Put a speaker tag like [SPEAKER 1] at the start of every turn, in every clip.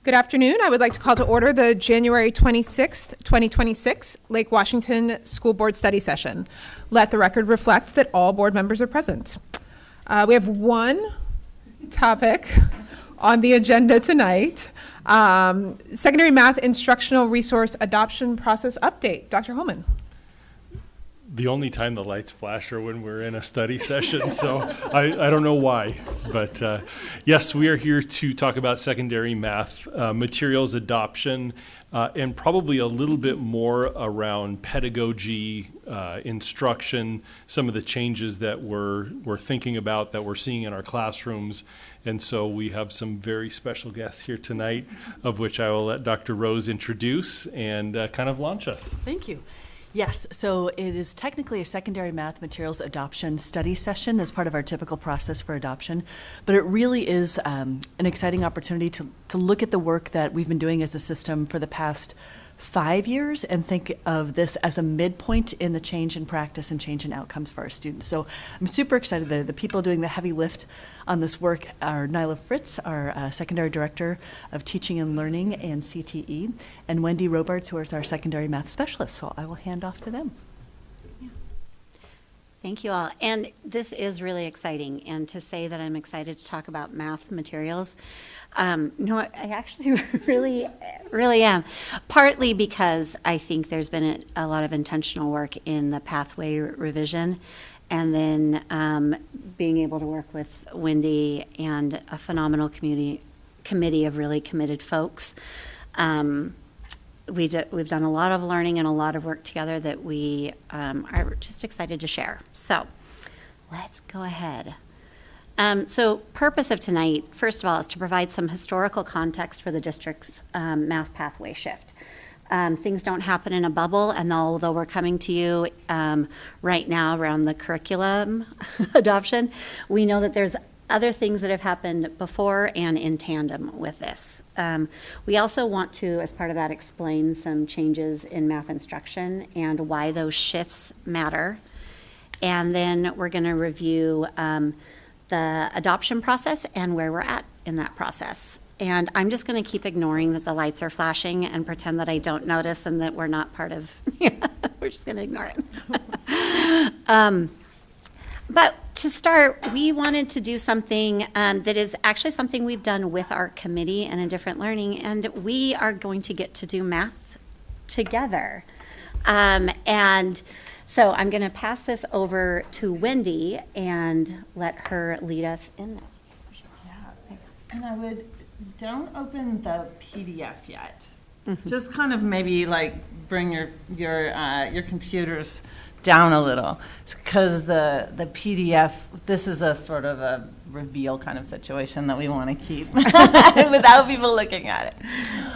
[SPEAKER 1] Good afternoon. I would like to call to order the January 26th, 2026 Lake Washington School Board Study Session. Let the record reflect that all board members are present. We have one topic on the agenda tonight. Secondary Math Instructional Resource Adoption Process Update. Dr. Holman.
[SPEAKER 2] The only time the lights flash are when we're in a study session, so I don't know why. But yes, we are here to talk about secondary math materials adoption and probably a little bit more around pedagogy, instruction, some of the changes that we're thinking about, that we're seeing in our classrooms. And so we have some very special guests here tonight, of which I will let Dr. Rose introduce and kind of launch us.
[SPEAKER 3] Thank you. Yes, so it is technically a secondary math materials adoption study session as part of our typical process for adoption, but it really is an exciting opportunity to look at the work that we've been doing as a system for the past 5 years and think of this as a midpoint in the change in practice and change in outcomes for our students. So I'm super excited. The people doing the heavy lift on this work are Nyla Fritz, our Secondary Director of Teaching and Learning and CTE, and Wendy Robards, who is our Secondary Math Specialist. So I will hand off to them.
[SPEAKER 4] Thank you all. And this is really exciting. And to say that I'm excited to talk about math materials, no, I actually really am. Partly because I think there's been a lot of intentional work in the pathway revision. And then being able to work with Wendy and a phenomenal committee of really committed folks. We've done a lot of learning and a lot of work together that we are just excited to share. So let's go ahead. So purpose of tonight, first of all, is to provide some historical context for the district's math pathway shift. Things don't happen in a bubble, and although we're coming to you right now around the curriculum adoption, we know that there's other things that have happened before and in tandem with this. We also want to, as part of that, explain some changes in math instruction and why those shifts matter. And then we're going to review the adoption process and where we're at in that process. And I'm just going to keep ignoring that the lights are flashing and pretend that I don't notice and that we're not part of, we're just going to ignore it. But to start, we wanted to do something that is actually something we've done with our committee and in different learning, and we are going to get to do math together. And so I'm going to pass this over to Wendy and let her lead us in this.
[SPEAKER 5] Yeah, and I would, don't open the PDF yet. Mm-hmm. Just kind of maybe like bring your computers down a little, because the PDF, this is a sort of a reveal kind of situation that we want to keep without people looking at it.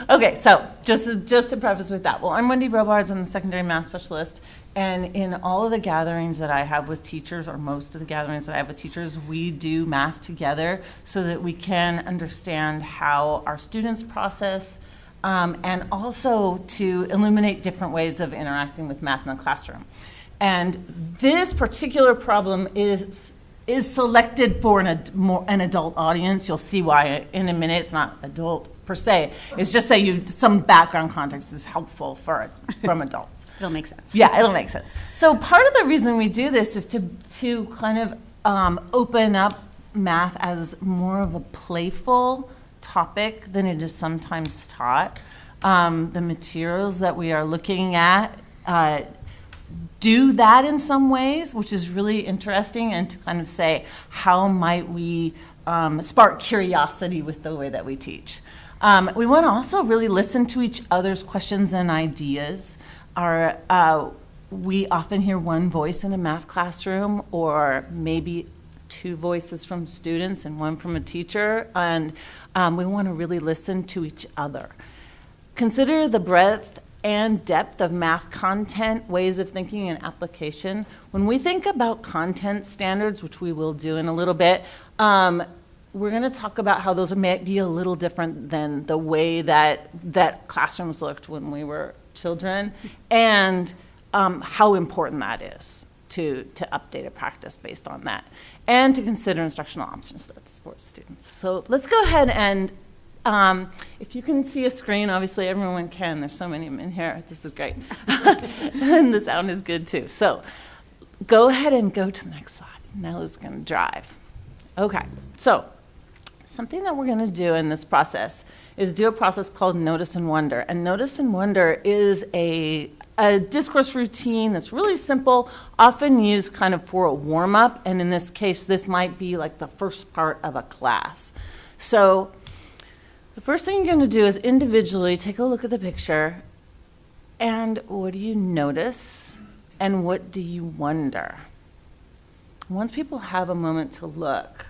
[SPEAKER 5] Okay, so just to preface with that, well, I'm Wendy Robards, I'm the Secondary Math Specialist, and in all of the gatherings that I have with teachers, or most of the gatherings that I have with teachers, we do math together so that we can understand how our students process, and also to illuminate different ways of interacting with math in the classroom. And this particular problem is selected for an adult audience. You'll see why in a minute. It's not adult per se. It's just that some background context is helpful from adults.
[SPEAKER 4] It'll make sense.
[SPEAKER 5] Yeah, it'll make sense. So part of the reason we do this is to kind of open up math as more of a playful topic than it is sometimes taught. The materials that we are looking at do that in some ways, which is really interesting, and to kind of say, how might we spark curiosity with the way that we teach. We want to also really listen to each other's questions and ideas. We often hear one voice in a math classroom, or maybe two voices from students and one from a teacher, and we want to really listen to each other. Consider the breadth and depth of math content, ways of thinking, and application. When we think about content standards, which we will do in a little bit, we're going to talk about how those may be a little different than the way that classrooms looked when we were children, and how important that is to update a practice based on that, and to consider instructional options that support students. So let's go ahead and if you can see a screen, obviously everyone can. There's so many of them in here. This is great. And the sound is good too. So go ahead and go to the next slide. Nella's going to drive. Okay, so something that we're going to do in this process is do a process called Notice and Wonder. And Notice and Wonder is a discourse routine that's really simple, often used kind of for a warm-up. And in this case, this might be like the first part of a class. So the first thing you're going to do is individually take a look at the picture. And what do you notice? And what do you wonder? Once people have a moment to look,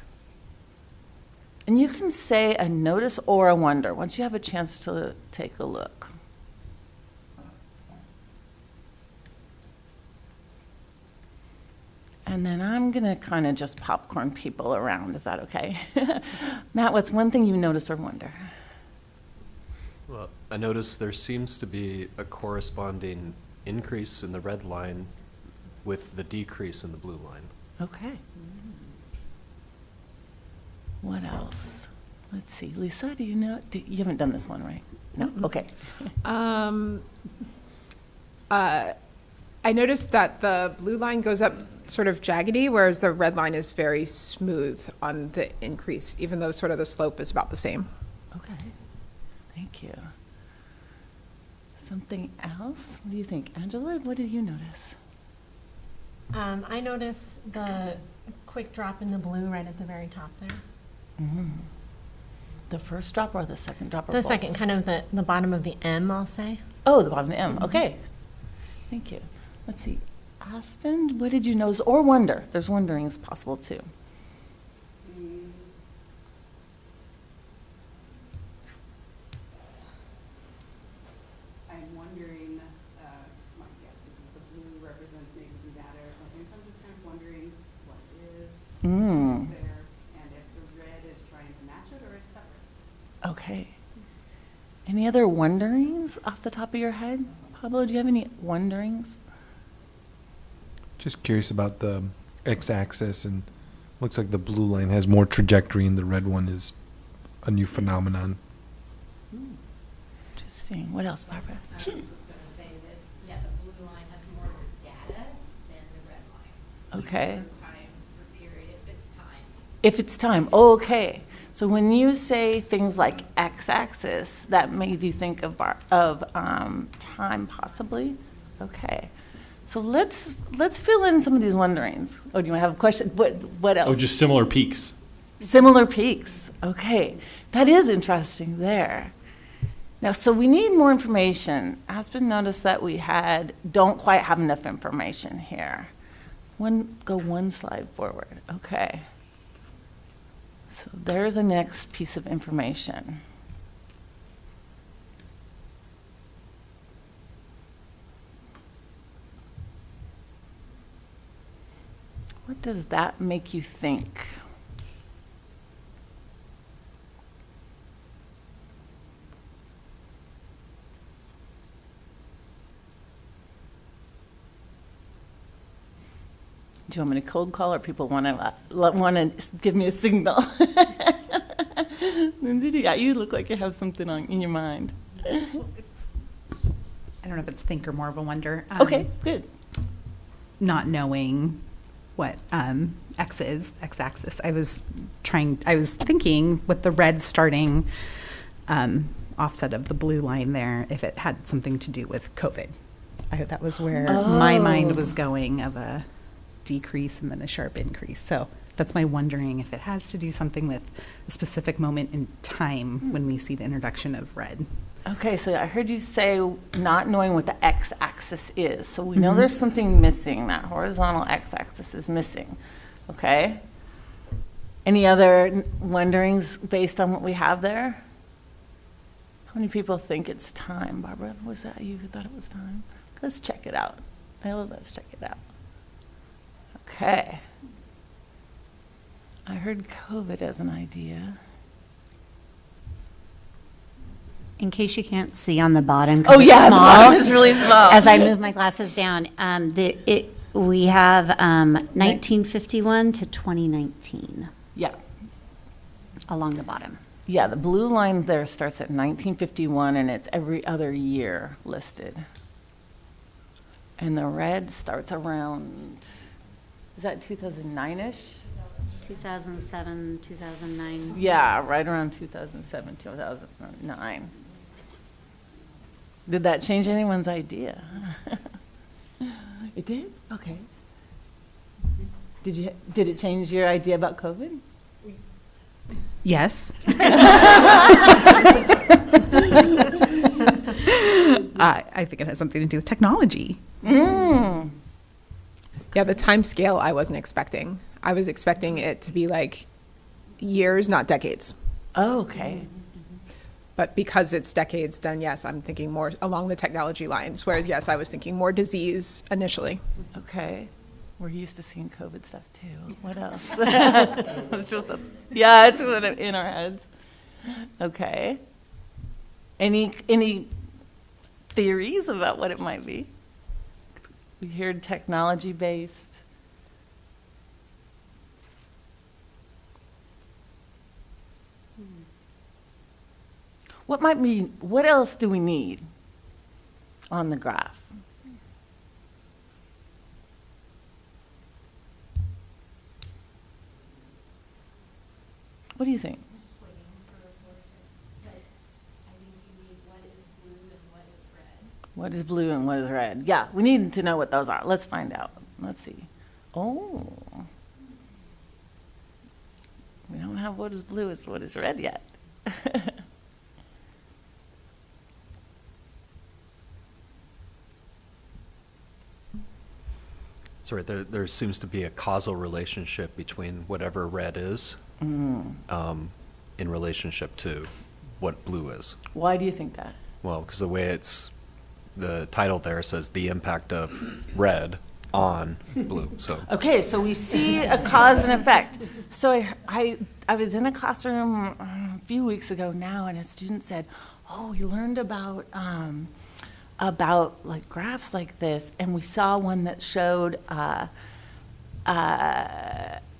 [SPEAKER 5] and you can say a notice or a wonder once you have a chance to take a look. And then I'm going to kind of just popcorn people around. Is that okay? Matt, what's one thing you notice or wonder?
[SPEAKER 6] Well, I noticed there seems to be a corresponding increase in the red line with the decrease in the blue line.
[SPEAKER 5] Okay. What else? Let's see. Lisa, do you know? You haven't done this one, right? No? Okay.
[SPEAKER 1] I noticed that the blue line goes up sort of jaggedy, whereas the red line is very smooth on the increase, even though sort of the slope is about the same.
[SPEAKER 5] Okay. Thank you. Something else? What do you think? Angela, what did you notice?
[SPEAKER 7] I noticed the quick drop in the blue right at the very top there.
[SPEAKER 5] Mm-hmm. The first drop or the second drop? Or
[SPEAKER 7] The
[SPEAKER 5] both?
[SPEAKER 7] second, kind of the bottom of the M, I'll say.
[SPEAKER 5] Oh, the bottom of the M. Okay. Thank you. Let's see. Aspen, what did you notice? Or wonder. There's wonderings possible too.
[SPEAKER 8] I'm wondering, my guess is that the blue represents maybe some data or something, so I'm just kind of wondering what is there, and if the red is trying to match it or is separate.
[SPEAKER 5] Okay. Any other wonderings off the top of your head? Pablo, do you have any wonderings?
[SPEAKER 9] Just curious about the x-axis, and looks like the blue line has more trajectory and the red one is a new phenomenon.
[SPEAKER 5] Interesting. What else, Barbara?
[SPEAKER 10] I was going to say that, yeah, the blue line has more data than the red line.
[SPEAKER 5] Okay.
[SPEAKER 10] For time, for period, if it's time.
[SPEAKER 5] If it's time. Oh, okay. So when you say things like x-axis, that made you think of time, possibly? Okay. So let's fill in some of these wonderings. Oh, do you have a question? What else?
[SPEAKER 2] Oh, just similar peaks.
[SPEAKER 5] Similar peaks. Okay. That is interesting there. Now, so we need more information. Aspen noticed that we don't quite have enough information here. Go one slide forward. Okay. So there's the next piece of information. What does that make you think? Do you want me to cold call, or people want to give me a signal? Lindsay, you look like you have something in your mind.
[SPEAKER 11] I don't know if it's think or more of a wonder.
[SPEAKER 5] Okay, good.
[SPEAKER 11] Not knowing what X is, x-axis. I was thinking with the red starting offset of the blue line there, if it had something to do with COVID. That was where my mind was going, of a decrease and then a sharp increase. So that's my wondering if it has to do something with a specific moment in time when we see the introduction of red.
[SPEAKER 5] Okay, so I heard you say not knowing what the x-axis is. So we know there's something missing. That horizontal x-axis is missing. Okay? Any other wonderings based on what we have there? How many people think it's time? Barbara, was that you who thought it was time? Let's check it out. Let's check it out. Okay. I heard COVID as an idea.
[SPEAKER 4] In case you can't see on the bottom,
[SPEAKER 5] Oh,
[SPEAKER 4] it's
[SPEAKER 5] yeah, the
[SPEAKER 4] small,
[SPEAKER 5] bottom is really small.
[SPEAKER 4] as I move my glasses down, we have 1951 to 2019
[SPEAKER 5] Yeah.
[SPEAKER 4] along the bottom.
[SPEAKER 5] Yeah, the blue line there starts at 1951, and it's every other year listed. And the red starts around, is that 2009-ish?
[SPEAKER 4] 2007, 2009.
[SPEAKER 5] Yeah, right around 2007, 2009. Did that change anyone's idea? It did? Okay. Did it change your idea about COVID?
[SPEAKER 11] Yes. I think it has something to do with technology.
[SPEAKER 5] Mm.
[SPEAKER 1] Yeah, the time scale I wasn't expecting. I was expecting it to be like years, not decades.
[SPEAKER 5] Oh, okay.
[SPEAKER 1] But because it's decades, then yes, I'm thinking more along the technology lines. Whereas yes, I was thinking more disease initially.
[SPEAKER 5] Okay. We're used to seeing COVID stuff too. What else? It's just yeah, it's sort of in our heads. Okay. Any theories about what it might be? We heard technology based. What else do we need on the graph? What do you think? What is blue and what is red? Yeah, we need to know what those are. Let's find out. Let's see. Oh. We don't have what is blue and what is red yet.
[SPEAKER 6] Sorry, there seems to be a causal relationship between whatever red is in relationship to what blue is.
[SPEAKER 5] Why do you think that?
[SPEAKER 6] Well, because the way the title there says the impact of red on blue. So
[SPEAKER 5] okay, so we see a cause and effect. So I was in a classroom a few weeks ago now, and a student said, "Oh, you learned about like graphs like this," and we saw one that showed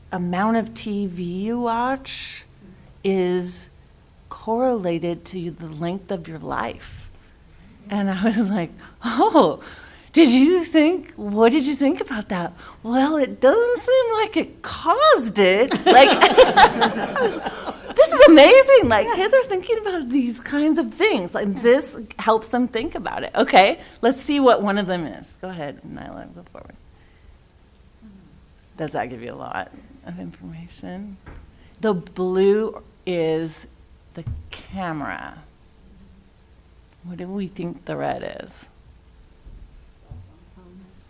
[SPEAKER 5] amount of TV you watch is correlated to the length of your life. And I was like, oh, what did you think about that? Well, it doesn't seem like it caused it. Like, this is amazing. Like, kids are thinking about these kinds of things. Like, this helps them think about it. Okay, let's see what one of them is. Go ahead, Nyla, go forward. Does that give you a lot of information? The blue is the camera. What do we think the red is?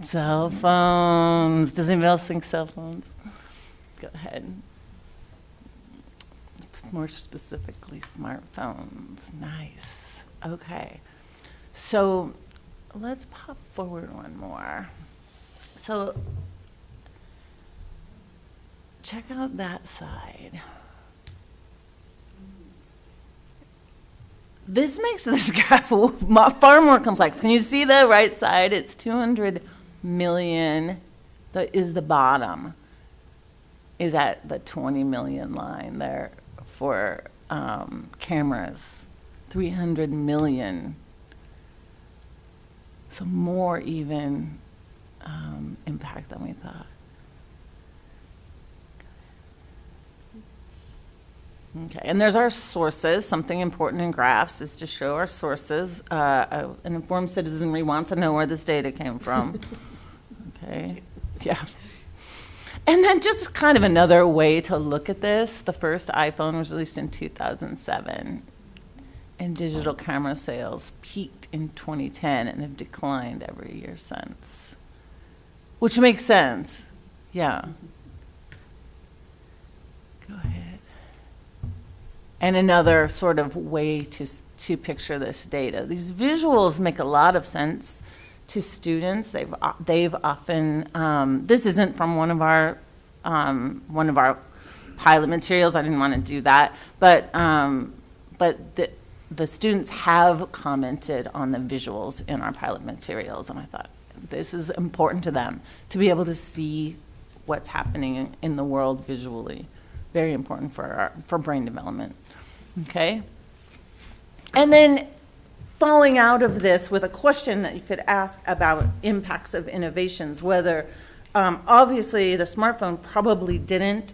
[SPEAKER 5] Cell phones. Does anybody else think cell phones? Go ahead. More specifically, smartphones. Nice. Okay. So let's pop forward one more. So check out that side. This makes this graph far more complex. Can you see the right side? It's 200 million. That is the bottom. Is at the 20 million line there for cameras. 300 million. So more even impact than we thought. Okay, and there's our sources. Something important in graphs is to show our sources. An informed citizenry wants to know where this data came from. Okay, yeah. And then just kind of another way to look at this, the first iPhone was released in 2007, and digital camera sales peaked in 2010 and have declined every year since, which makes sense. Yeah. Go ahead. And another sort of way to picture this data. These visuals make a lot of sense to students. They've often, this isn't from one of our pilot materials. I didn't want to do that, but the students have commented on the visuals in our pilot materials, and I thought this is important to them to be able to see what's happening in the world visually. Very important for brain development. Okay? And then falling out of this with a question that you could ask about impacts of innovations, whether, obviously, the smartphone probably didn't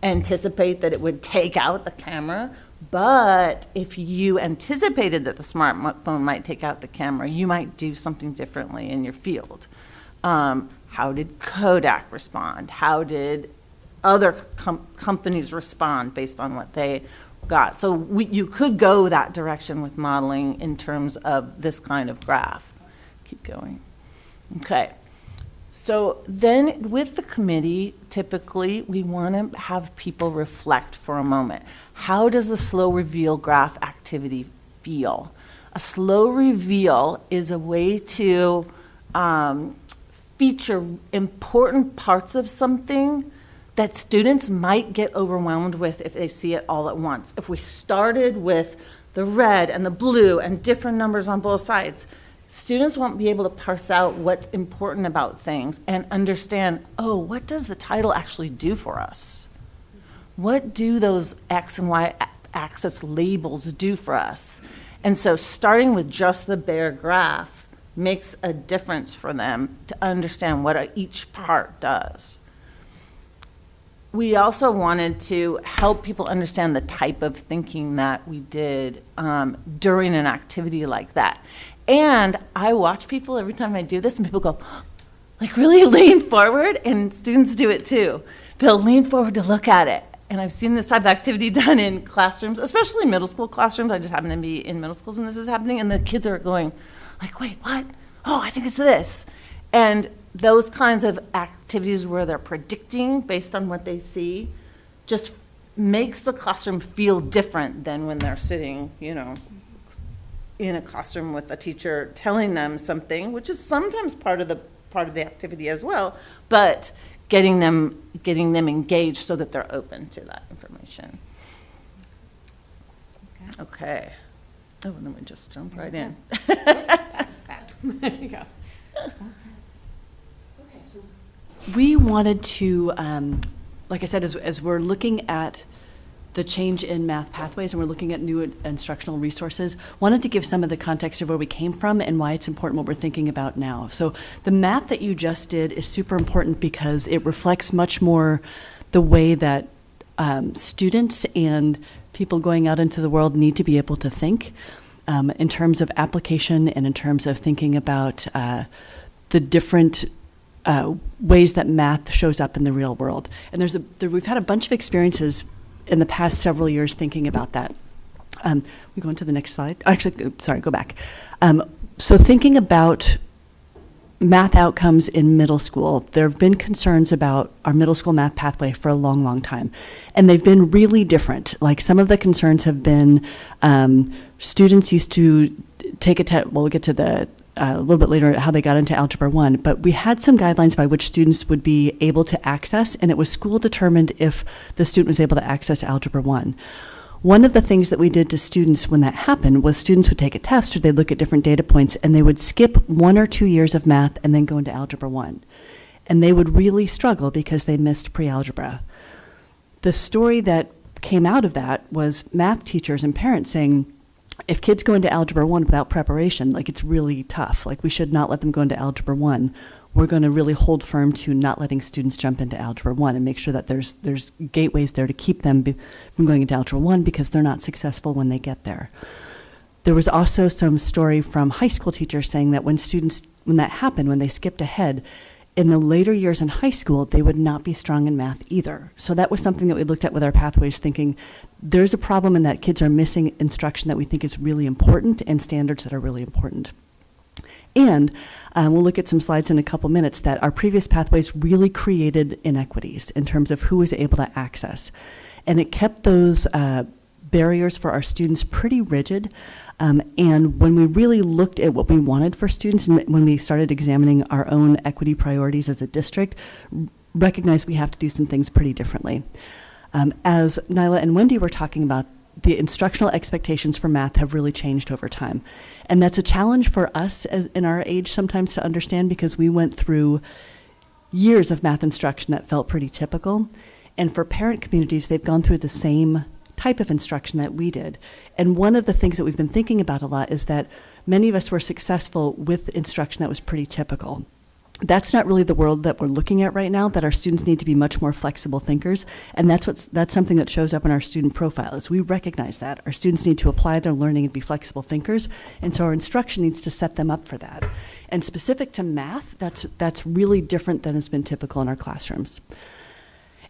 [SPEAKER 5] anticipate that it would take out the camera, but if you anticipated that the smartphone might take out the camera, you might do something differently in your field. How did Kodak respond? How did other companies respond based on what they got? So you could go that direction with modeling in terms of this kind of graph. Keep going. Okay. So then with the committee, typically we want to have people reflect for a moment. How does the slow reveal graph activity feel? A slow reveal is a way to feature important parts of something that students might get overwhelmed with if they see it all at once. If we started with the red and the blue and different numbers on both sides, students won't be able to parse out what's important about things and understand, oh, what does the title actually do for us? What do those X and Y axis labels do for us? And so starting with just the bare graph makes a difference for them to understand what each part does. We also wanted to help people understand the type of thinking that we did during an activity like that. And I watch people every time I do this, and people go, like, really lean forward, and students do it too. They'll lean forward to look at it. And I've seen this type of activity done in classrooms, especially middle school classrooms. I just happen to be in middle schools when this is happening, and the kids are going, like, wait, what? Oh, I think it's this. And those kinds of activities where they're predicting based on what they see just makes the classroom feel different than when they're sitting, you know, in a classroom with a teacher telling them something, which is sometimes part of the activity as well, but getting them engaged so that they're open to that information. Okay. Oh, and then we just jump right in.
[SPEAKER 7] There you go.
[SPEAKER 3] We wanted to, like I said, as we're looking at the change in math pathways and we're looking at new instructional resources, wanted to give some of the context of where we came from and why it's important what we're thinking about now. So the math that you just did is super important because it reflects much more the way that students and people going out into the world need to be able to think in terms of application and in terms of thinking about the different ways that math shows up in the real world. And we've had a bunch of experiences in the past several years thinking about that. We go on to the next slide. Actually, sorry, go back. So thinking about math outcomes in middle school, there have been concerns about our middle school math pathway for a long, long time. And they've been really different. Like some of the concerns have been students used to take a test, we'll get to a little bit later how they got into Algebra 1, but we had some guidelines by which students would be able to access, and it was school determined if the student was able to access Algebra 1. One of the things that we did to students when that happened was students would take a test or they'd look at different data points and they would skip 1 or 2 years of math and then go into Algebra 1. And they would really struggle because they missed pre-algebra. The story that came out of that was math teachers and parents saying, if kids go into Algebra 1 without preparation, like it's really tough. Like we should not let them go into Algebra 1. We're going to really hold firm to not letting students jump into Algebra 1 and make sure that there's gateways there to keep them from going into Algebra 1 because they're not successful when they get there. There was also some story from high school teachers saying that when that happened, when they skipped ahead, in the later years in high school, they would not be strong in math either. So that was something that we looked at with our pathways, thinking there's a problem in that kids are missing instruction that we think is really important and standards that are really important. And we'll look at some slides in a couple minutes that our previous pathways really created inequities in terms of who was able to access. And it kept those barriers for our students pretty rigid. And when we really looked at what we wanted for students and when we started examining our own equity priorities as a district, recognized we have to do some things pretty differently. As Nyla and Wendy were talking about, the instructional expectations for math have really changed over time. And that's a challenge for us in our age sometimes to understand because we went through years of math instruction that felt pretty typical. And for parent communities, they've gone through the same type of instruction that we did. And one of the things that we've been thinking about a lot is that many of us were successful with instruction that was pretty typical. That's not really the world that we're looking at right now, that our students need to be much more flexible thinkers. And that's something that shows up in our student profile, is we recognize that. Our students need to apply their learning and be flexible thinkers. And so our instruction needs to set them up for that. And specific to math, that's really different than has been typical in our classrooms.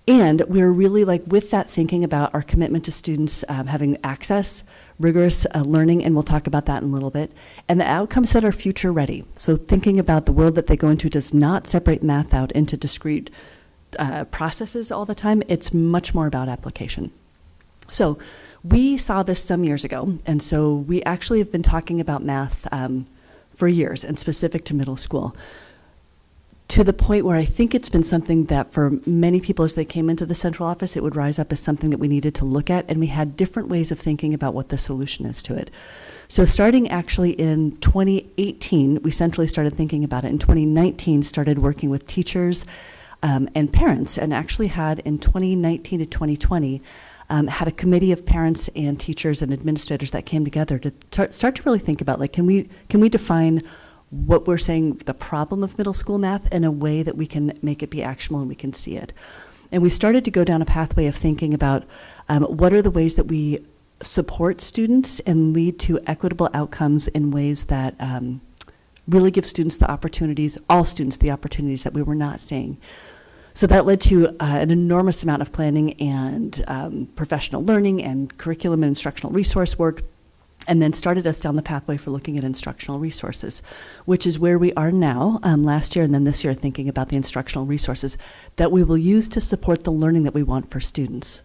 [SPEAKER 3] And we're really with that thinking about our commitment to students having access, rigorous learning, and we'll talk about that in a little bit, and the outcomes that are future ready. So thinking about the world that they go into does not separate math out into discrete processes all the time. It's much more about application. So we saw this some years ago, and so we actually have been talking about math for years, and specific to middle school, to the point where I think it's been something that for many people as they came into the central office, it would rise up as something that we needed to look at, and we had different ways of thinking about what the solution is to it. So starting actually in 2018, we centrally started thinking about it. In 2019, started working with teachers and parents, and actually had in 2019 to 2020, had a committee of parents and teachers and administrators that came together to start to really think about, can we define what we're saying, the problem of middle school math, in a way that we can make it be actionable and we can see it. And we started to go down a pathway of thinking about what are the ways that we support students and lead to equitable outcomes in ways that really give students the opportunities, all students the opportunities that we were not seeing. So that led to an enormous amount of planning and professional learning and curriculum and instructional resource work, and then started us down the pathway for looking at instructional resources, which is where we are now, last year and then this year, thinking about the instructional resources that we will use to support the learning that we want for students.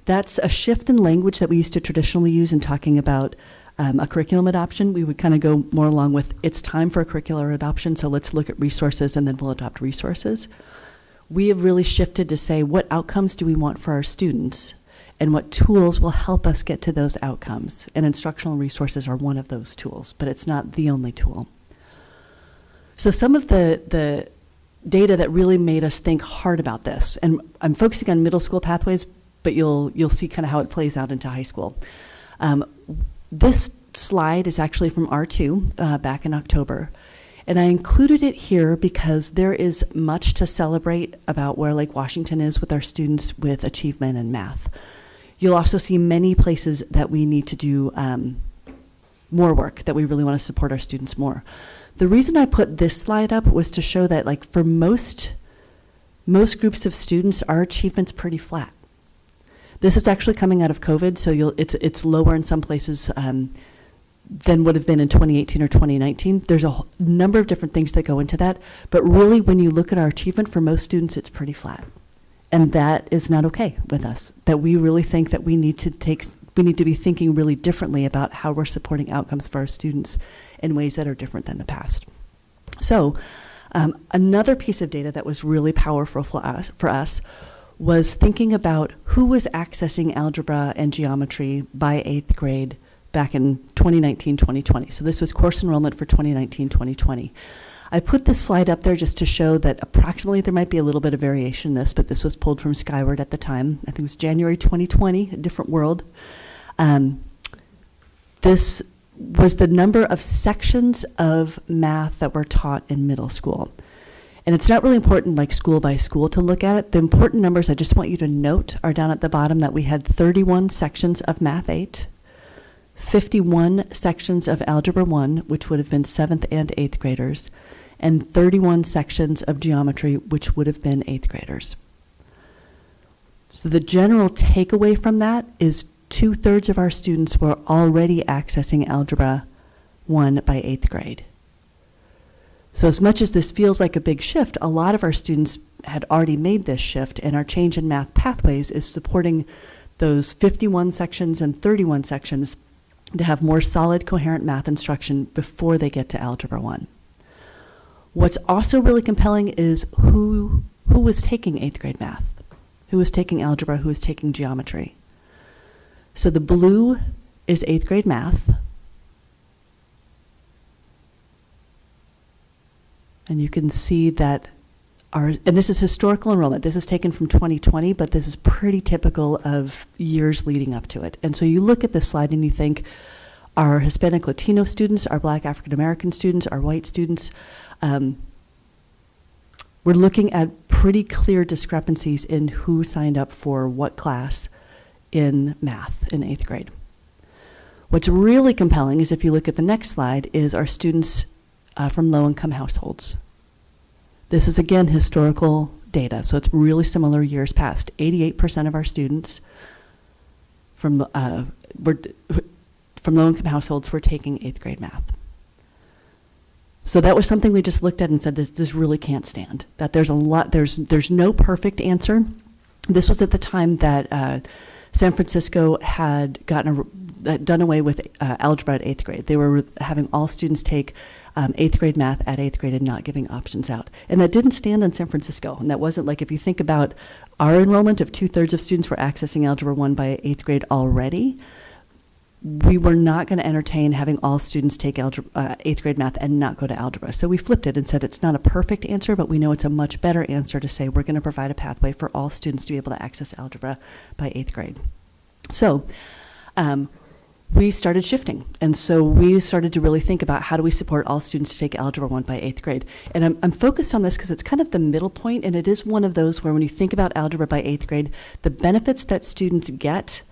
[SPEAKER 3] That's a shift in language that we used to traditionally use in talking about a curriculum adoption. We would kind of go more along with, it's time for a curricular adoption, so let's look at resources and then we'll adopt resources. We have really shifted to say, what outcomes do we want for our students? And what tools will help us get to those outcomes. And instructional resources are one of those tools, but it's not the only tool. So some of the data that really made us think hard about this, and I'm focusing on middle school pathways, but you'll see kind of how it plays out into high school. This slide is actually from R2 back in October. And I included it here because there is much to celebrate about where Lake Washington is with our students with achievement in math. You'll also see many places that we need to do more work, that we really want to support our students more. The reason I put this slide up was to show that for most groups of students, our achievement's pretty flat. This is actually coming out of COVID, so it's lower in some places than would have been in 2018 or 2019. There's a number of different things that go into that, but really when you look at our achievement for most students, it's pretty flat. And that is not okay with us, that we really think that we need to be thinking really differently about how we're supporting outcomes for our students in ways that are different than the past. So another piece of data that was really powerful for us was thinking about who was accessing algebra and geometry by 8th grade back in 2019, 2020. So this was course enrollment for 2019, 2020. I put this slide up there just to show that approximately there might be a little bit of variation in this, but this was pulled from Skyward at the time. I think it was January 2020, a different world. This was the number of sections of math that were taught in middle school. And it's not really important school by school to look at it. The important numbers I just want you to note are down at the bottom, that we had 31 sections of Math 8, 51 sections of Algebra 1, which would have been 7th and 8th graders, and 31 sections of geometry, which would have been 8th graders. So the general takeaway from that is 2/3 of our students were already accessing Algebra 1 by 8th grade. So as much as this feels like a big shift, a lot of our students had already made this shift, and our change in math pathways is supporting those 51 sections and 31 sections to have more solid, coherent math instruction before they get to Algebra 1. What's also really compelling is who was taking 8th grade math, who was taking algebra, who was taking geometry. So the blue is 8th grade math. And you can see that and this is historical enrollment. This is taken from 2020, but this is pretty typical of years leading up to it. And so you look at this slide and you think, our Hispanic Latino students, our Black African American students, our white students, we're looking at pretty clear discrepancies in who signed up for what class in math in 8th grade. What's really compelling is if you look at the next slide is our students from low-income households. This is, again, historical data, so it's really similar years past. 88% of our students from low-income households were taking 8th grade math. So that was something we just looked at and said, this really can't stand. That there's no perfect answer. This was at the time that San Francisco had done away with algebra at 8th grade. They were having all students take 8th grade math at 8th grade and not giving options out. And that didn't stand in San Francisco. And that wasn't like, if you think about our enrollment of 2/3 of students were accessing Algebra 1 by 8th grade already, we were not going to entertain having all students take 8th grade math and not go to algebra. So we flipped it and said it's not a perfect answer, but we know it's a much better answer to say we're going to provide a pathway for all students to be able to access algebra by 8th grade. So we started shifting. And so we started to really think about how do we support all students to take Algebra 1 by 8th grade. And I'm focused on this because it's kind of the middle point, and it is one of those where when you think about algebra by 8th grade, the benefits that students get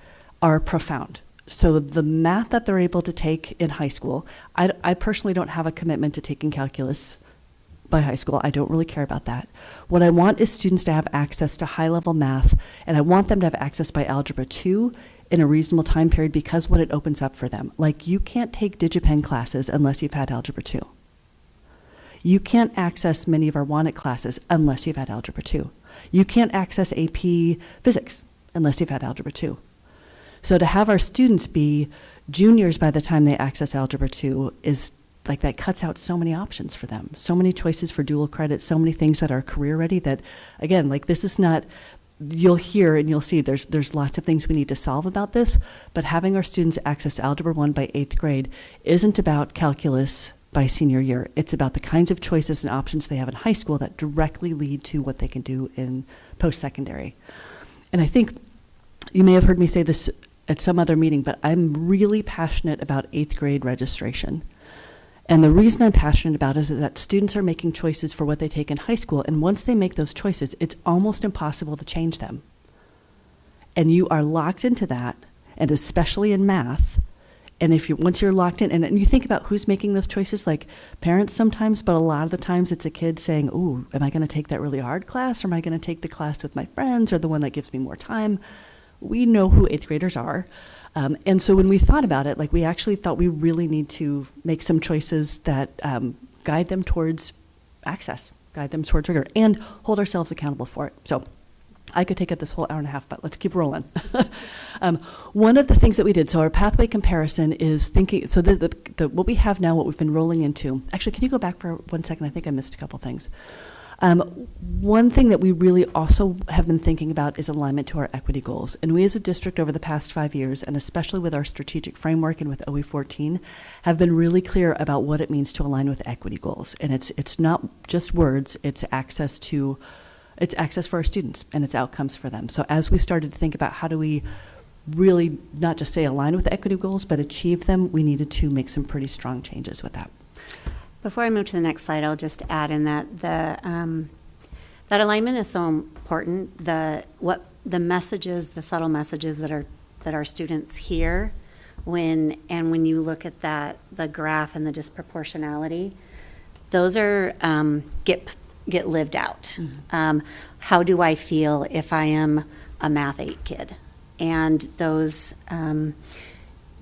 [SPEAKER 3] are profound. So the math that they're able to take in high school, I personally don't have a commitment to taking calculus by high school. I don't really care about that. What I want is students to have access to high-level math, and I want them to have access by Algebra 2 in a reasonable time period because what it opens up for them. Like, you can't take DigiPen classes unless you've had Algebra 2. You can't access many of our WANET classes unless you've had Algebra 2. You can't access AP Physics unless you've had Algebra 2. So to have our students be juniors by the time they access Algebra 2 is like, that cuts out so many options for them, so many choices for dual credit, so many things that are career ready that, again, like, this is not, you'll hear and you'll see there's lots of things we need to solve about this, but having our students access Algebra 1 by 8th grade isn't about calculus by senior year. It's about the kinds of choices and options they have in high school that directly lead to what they can do in post-secondary. And I think you may have heard me say this at some other meeting, but I'm really passionate about 8th grade registration. And the reason I'm passionate about it is that students are making choices for what they take in high school, and once they make those choices, it's almost impossible to change them. And you are locked into that, and especially in math, and once you're locked in, and you think about who's making those choices, like parents sometimes, but a lot of the times it's a kid saying, ooh, am I going to take that really hard class, or am I going to take the class with my friends, or the one that gives me more time? We know who 8th graders are. And so when we thought about it, like, we actually thought we really need to make some choices that guide them towards access, guide them towards rigor, and hold ourselves accountable for it. So I could take up this whole hour and a half, but let's keep rolling. One of the things that we did, so our pathway comparison is thinking, so what we have now, what we've been rolling into, actually, can you go back for 1 second? I think I missed a couple things. One thing that we really also have been thinking about is alignment to our equity goals. And we as a district over the past 5 years, and especially with our strategic framework and with OE14, have been really clear about what it means to align with equity goals. And it's not just words, it's access for our students and it's outcomes for them. So as we started to think about how do we really not just say align with equity goals, but achieve them, we needed to make some pretty strong changes with that.
[SPEAKER 4] Before I move to the next slide, I'll just add in that that alignment is so important. The messages, the subtle messages that our students hear when you look at the graph and the disproportionality, those are get lived out. Mm-hmm. How do I feel if I am a Math 8 kid? And those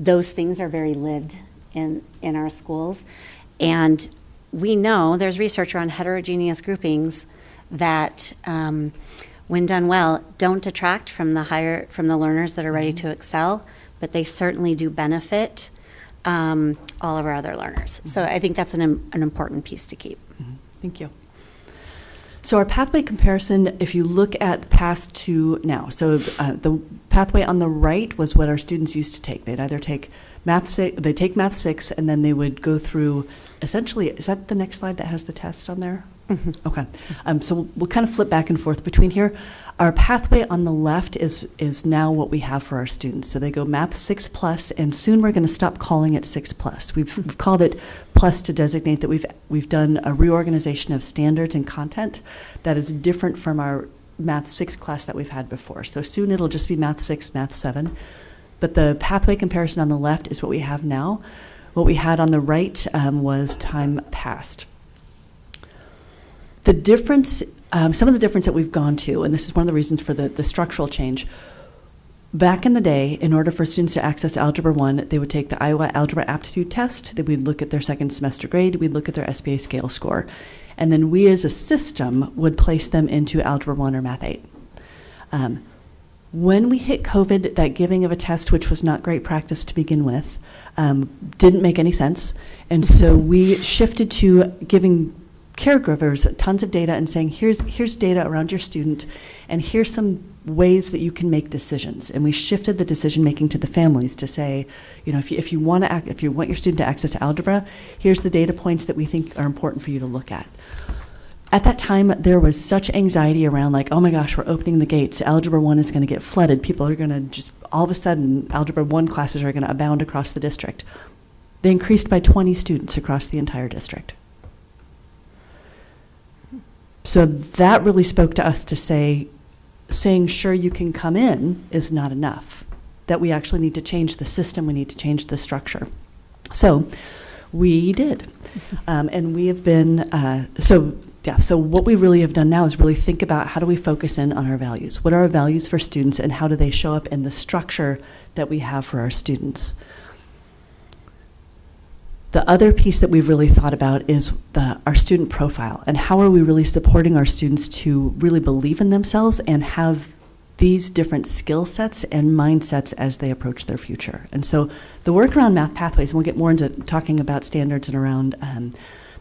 [SPEAKER 4] things are very lived in our schools. And we know there's research around heterogeneous groupings that, when done well, don't detract from the learners that are ready to excel, but they certainly do benefit all of our other learners. Mm-hmm. So I think that's an important piece to keep.
[SPEAKER 3] Mm-hmm. Thank you. So our pathway comparison, if you look at past to now, so the pathway on the right was what our students used to take. They'd either take Math 6, and then they would go through, essentially, is that the next slide that has the test on there? Okay. So we'll kind of flip back and forth between here. Our pathway on the left is now what we have for our students. So they go Math 6 Plus, and soon we're going to stop calling it 6 Plus. We've called it Plus to designate that we've done a reorganization of standards and content that is different from our Math 6 class that we've had before. So soon it'll just be Math 6, Math 7. But the pathway comparison on the left is what we have now. What we had on the right was time past. The difference, some of the difference that we've gone to, and this is one of the reasons for the structural change, back in the day, in order for students to access Algebra 1, they would take the Iowa Algebra Aptitude Test, then we'd look at their second semester grade, we'd look at their SBA scale score, and then we as a system would place them into Algebra 1 or Math 8. When we hit COVID, that giving of a test, which was not great practice to begin with, didn't make any sense, and so we shifted to giving caregivers tons of data and saying, here's data around your student, and here's some ways that you can make decisions. And we shifted the decision making to the families to say, you know, if you want your student to access algebra, here's the data points that we think are important for you to look at. At that time, there was such anxiety around, like, oh my gosh, we're opening the gates. Algebra 1 is going to get flooded. People are going to just, all of a sudden, Algebra 1 classes are going to abound across the district. They increased by 20 students across the entire district. So that really spoke to us to saying sure you can come in is not enough, that we actually need to change the system, we need to change the structure. So we did. And we have been, so what we really have done now is really think about how do we focus in on our values? What are our values for students, and how do they show up in the structure that we have for our students? The other piece that we've really thought about is our student profile, and how are we really supporting our students to really believe in themselves and have these different skill sets and mindsets as they approach their future. And so the work around Math Pathways, and we'll get more into talking about standards and around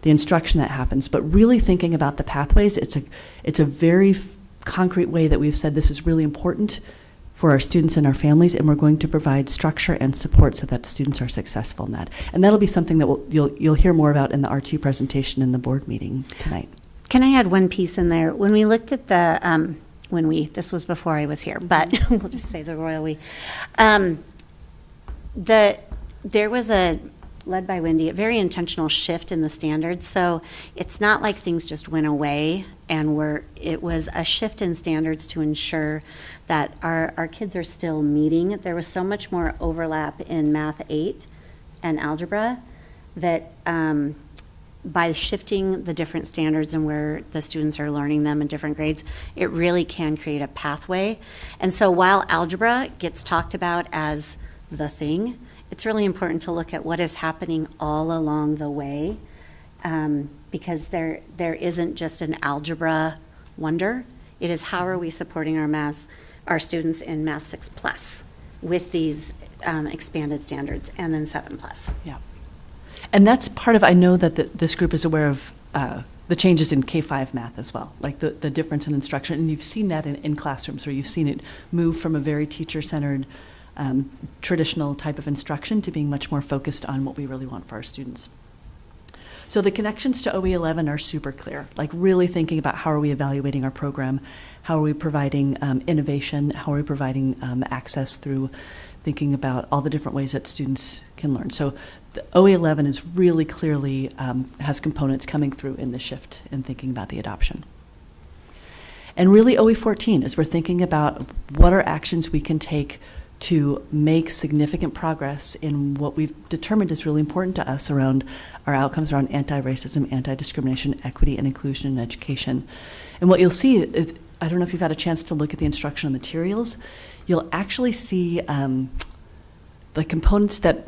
[SPEAKER 3] the instruction that happens, but really thinking about the pathways, it's a very concrete way that we've said this is really important for our students and our families, and we're going to provide structure and support so that students are successful in that. And that'll be something that you'll hear more about in the RT presentation in the board meeting tonight.
[SPEAKER 4] Can I add one piece in there? When we looked at the, this was before I was here, but we'll just say the royal we. There was led by Wendy, a very intentional shift in the standards. So it's not like things just went away, and it was a shift in standards to ensure that our kids are still meeting. There was so much more overlap in Math 8 and algebra that by shifting the different standards and where the students are learning them in different grades, it really can create a pathway. And so while algebra gets talked about as the thing, it's really important to look at what is happening all along the way, because there isn't just an algebra wonder. It is how are we supporting our students in Math 6 Plus with these expanded standards, and then 7 Plus.
[SPEAKER 3] Yeah. And that's part of, I know that this group is aware of the changes in K-5 math as well, like the difference in instruction. And you've seen that in classrooms where you've seen it move from a very teacher-centered traditional type of instruction to being much more focused on what we really want for our students. So the connections to OE11 are super clear, like really thinking about how are we evaluating our program, how are we providing innovation, how are we providing access through thinking about all the different ways that students can learn. So the OE11 is really clearly has components coming through in the shift in thinking about the adoption. And really OE14 is we're thinking about what are actions we can take to make significant progress in what we've determined is really important to us around our outcomes around anti-racism, anti-discrimination, equity, and inclusion in education. And what you'll see, I don't know if you've had a chance to look at the instructional materials, you'll actually see the components that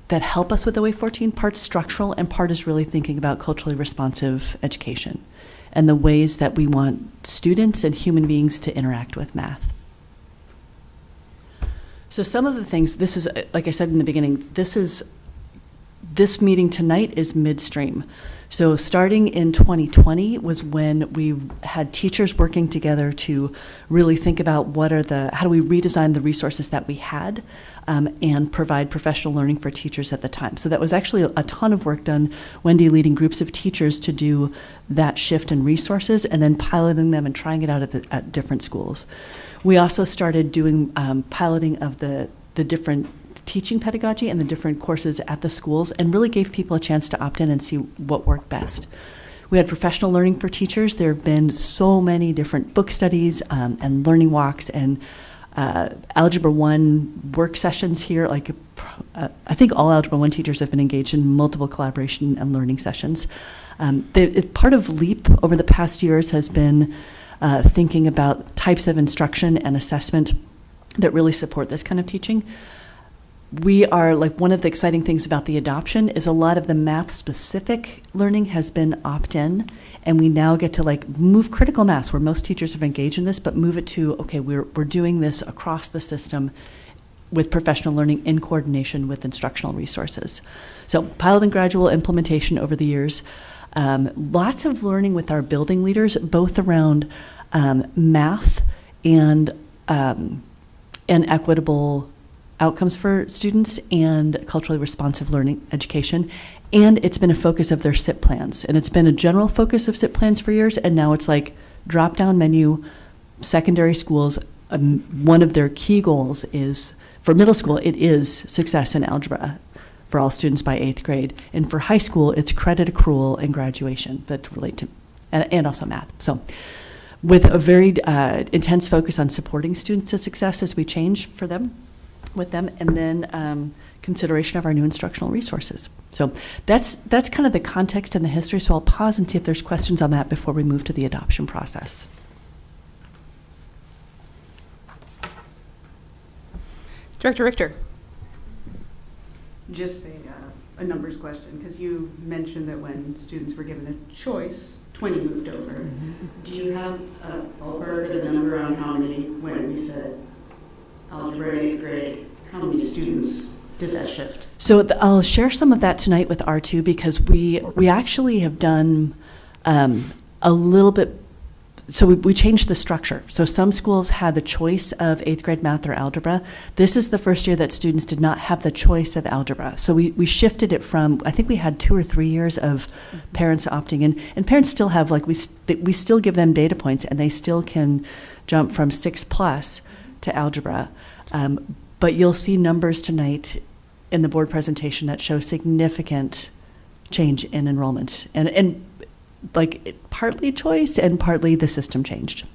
[SPEAKER 3] help us with OE14, part's structural and part is really thinking about culturally responsive education and the ways that we want students and human beings to interact with math. So some of the things, this is, like I said in the beginning, this meeting tonight is midstream. So starting in 2020 was when we had teachers working together to really think about how do we redesign the resources that we had and provide professional learning for teachers at the time. So that was actually a ton of work done, Wendy leading groups of teachers to do that shift in resources and then piloting them and trying it out at different schools. We also started doing piloting of the different teaching pedagogy and the different courses at the schools and really gave people a chance to opt in and see what worked best. We had professional learning for teachers. There have been so many different book studies and learning walks and Algebra 1 work sessions here. I think all Algebra 1 teachers have been engaged in multiple collaboration and learning sessions. Part of LEAP over the past years has been thinking about types of instruction and assessment that really support this kind of teaching. We are, one of the exciting things about the adoption is a lot of the math-specific learning has been opt-in, and we now get to move critical mass, where most teachers have engaged in this, but move it to, okay, we're doing this across the system with professional learning in coordination with instructional resources. So pilot and gradual implementation over the years. Lots of learning with our building leaders, both around math and equitable outcomes for students and culturally responsive learning education. And it's been a focus of their SIP plans. And it's been a general focus of SIP plans for years. And now it's drop-down menu, secondary schools. One of their key goals is, for middle school, it is success in algebra for all students by 8th grade. And for high school, it's credit accrual and graduation that relate to, and also math. So with a very intense focus on supporting students to success as we change with them, and then consideration of our new instructional resources. So that's kind of the context and the history. So I'll pause and see if there's questions on that before we move to the adoption process.
[SPEAKER 1] Director Richter.
[SPEAKER 12] Just a numbers question, because you mentioned that when students were given a choice, 20 moved over. Mm-hmm. Do you have a ballpark or the number on how many, when we said algebra in 8th grade, how many students did that shift?
[SPEAKER 3] So I'll share some of that tonight with R2 because we actually have done a little bit. So we changed the structure. So some schools had the choice of 8th grade math or algebra. This is the first year that students did not have the choice of algebra. So we shifted it from, I think we had 2 or 3 years of parents opting in. And parents still have, we still give them data points and they still can jump from 6+ to algebra. But you'll see numbers tonight in the board presentation that show significant change in enrollment. And partly choice and partly the system changed.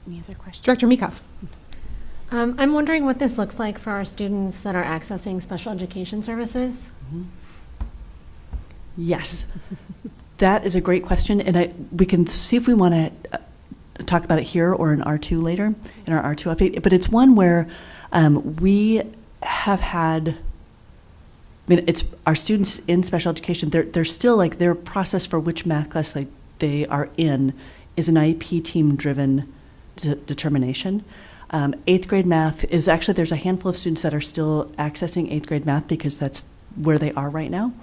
[SPEAKER 4] Any other questions?
[SPEAKER 1] Director Meekhoff.
[SPEAKER 7] I'm wondering what this looks like for our students that are accessing special education services.
[SPEAKER 3] Mm-hmm. Yes, that is a great question, and we can see if we want to talk about it here or in R2 later, in our R2 update. But it's one where we have had. It's our students in special education. They're still their process for which math class they are in is an IEP team-driven determination. 8th grade math is actually, there's a handful of students that are still accessing 8th grade math because that's where they are right now.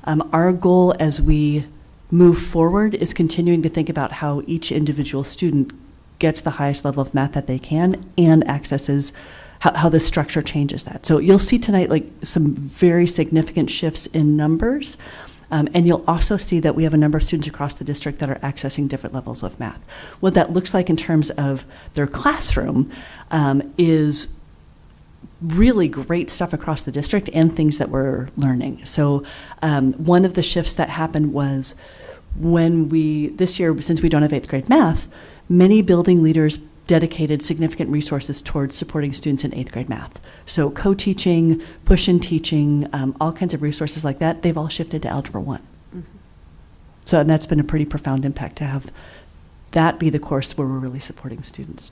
[SPEAKER 3] Our goal as we move forward is continuing to think about how each individual student gets the highest level of math that they can and accesses how the structure changes that. So you'll see tonight some very significant shifts in numbers, and you'll also see that we have a number of students across the district that are accessing different levels of math. What that looks like in terms of their classroom is really great stuff across the district and things that we're learning. So one of the shifts that happened was this year, since we don't have 8th grade math, many building leaders dedicated significant resources towards supporting students in 8th grade math. So co-teaching, push-in teaching, all kinds of resources like that, they've all shifted to Algebra 1. Mm-hmm. So and that's been a pretty profound impact to have that be the course where we're really supporting students.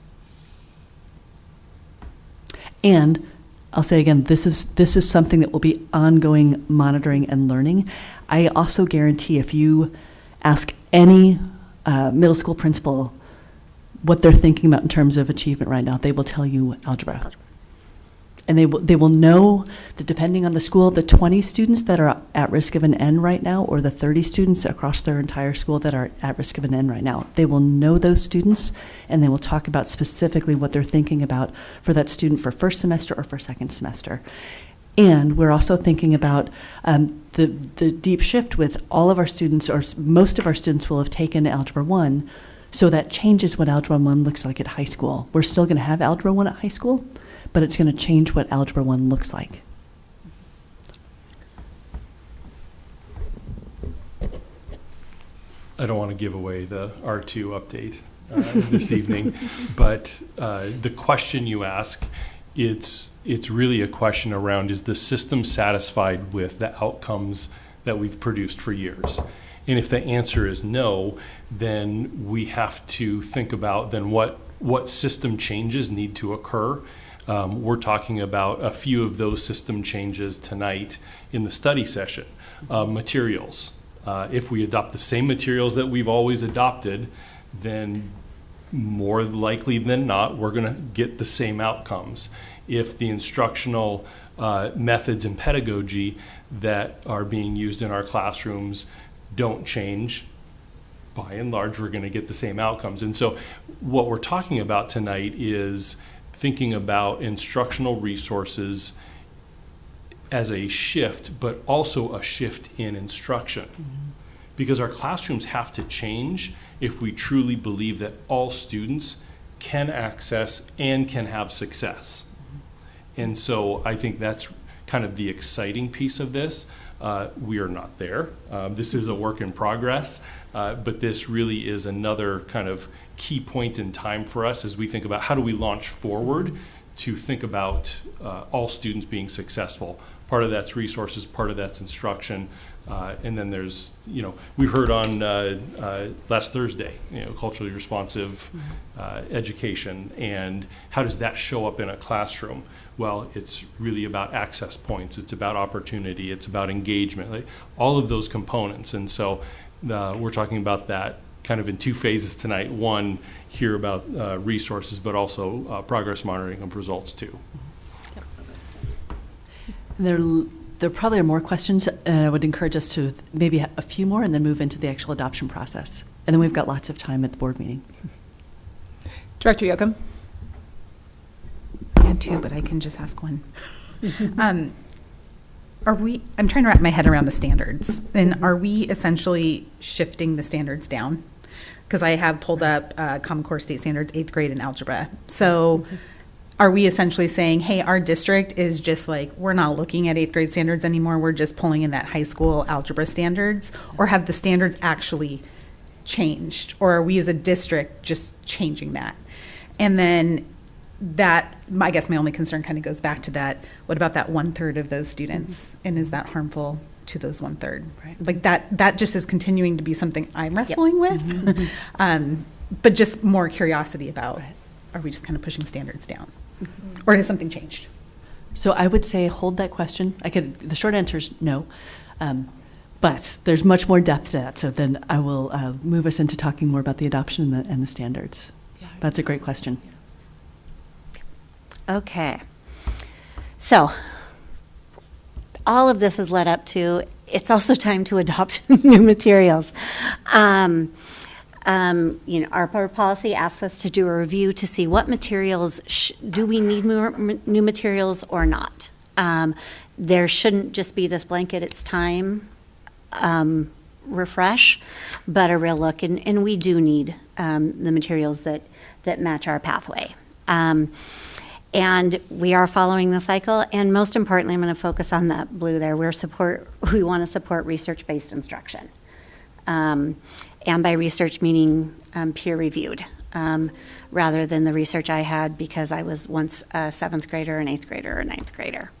[SPEAKER 3] And I'll say again, this is something that will be ongoing monitoring and learning. I also guarantee if you ask any middle school principal what they're thinking about in terms of achievement right now, they will tell you algebra. And they will know that depending on the school, the 20 students that are at risk of an N right now, or the 30 students across their entire school that are at risk of an N right now, they will know those students, and they will talk about specifically what they're thinking about for that student for first semester or for second semester. And we're also thinking about the deep shift with all of our students, or most of our students will have taken Algebra 1, so that changes what Algebra 1 looks like at high school. We're still going to have Algebra 1 at high school, but it's going to change what Algebra 1 looks like.
[SPEAKER 2] I don't want to give away the R2 update this evening, but the question you ask, it's really a question around, is the system satisfied with the outcomes that we've produced for years? And if the answer is no, then we have to think about then what system changes need to occur. We're talking about a few of those system changes tonight in the study session. Materials. If we adopt the same materials that we've always adopted, then more likely than not, we're going to get the same outcomes. If the instructional methods and pedagogy that are being used in our classrooms don't change, by and large, we're going to get the same outcomes. And so what we're talking about tonight is thinking about instructional resources as a shift, but also a shift in instruction. Because our classrooms have to change if we truly believe that all students can access and can have success. And so I think that's kind of the exciting piece of this. We are not there. This is a work in progress, but this really is another kind of key point in time for us as we think about how do we launch forward to think about all students being successful. Part of that's resources, part of that's instruction, and then there's, we heard on last Thursday, culturally responsive education, and how does that show up in a classroom? Well, it's really about access points, it's about opportunity, it's about engagement, like all of those components. And so we're talking about that kind of in two phases tonight. One, hear about resources, but also progress monitoring of results too.
[SPEAKER 3] There probably are more questions, and I would encourage us to maybe have a few more and then move into the actual adoption process. And then we've got lots of time at the board meeting.
[SPEAKER 1] Director Yocum.
[SPEAKER 11] I had two, but I can just ask one. I'm trying to wrap my head around the standards. And are we essentially shifting the standards down? Because I have pulled up Common Core State Standards, 8th grade in algebra. So are we essentially saying, hey, our district is just like, we're not looking at 8th grade standards anymore, we're just pulling in that high school algebra standards? Or have the standards actually changed? Or are we as a district just changing that? And then I guess my only concern kind of goes back to that. What about that 1/3 of those students? And is that harmful to those 1/3? Right. Like that just is continuing to be something I'm wrestling with. But just more curiosity about, are we just kind of pushing standards down? Or has something changed?
[SPEAKER 3] So I would say hold that question. The short answer is no. But there's much more depth to that. So then I will move us into talking more about the adoption and the standards. Yeah. That's a great question.
[SPEAKER 4] Okay. So all of this has led up to, it's also time to adopt new materials. Our policy asks us to do a review to see what materials, do we need new materials or not? There shouldn't just be this blanket, it's time refresh, but a real look. And we do need the materials that match our pathway. And we are following the cycle. And most importantly, I'm going to focus on that blue there. We want to support research-based instruction. And by research, meaning peer-reviewed, rather than the research I had because I was once a 7th grader, an 8th grader, or a 9th grader.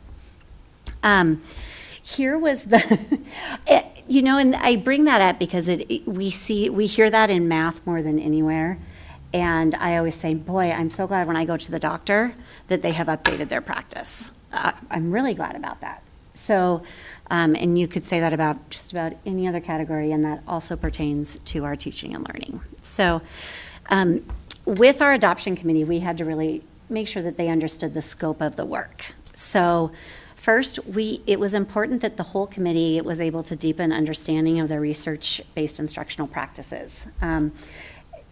[SPEAKER 4] Here was and I bring that up because we hear that in math more than anywhere. And I always say, boy, I'm so glad when I go to the doctor that they have updated their practice. I'm really glad about that. So, and you could say that about just about any other category, and that also pertains to our teaching and learning. So, with our adoption committee, we had to really make sure that they understood the scope of the work. So first, it was important that the whole committee was able to deepen understanding of the research-based instructional practices.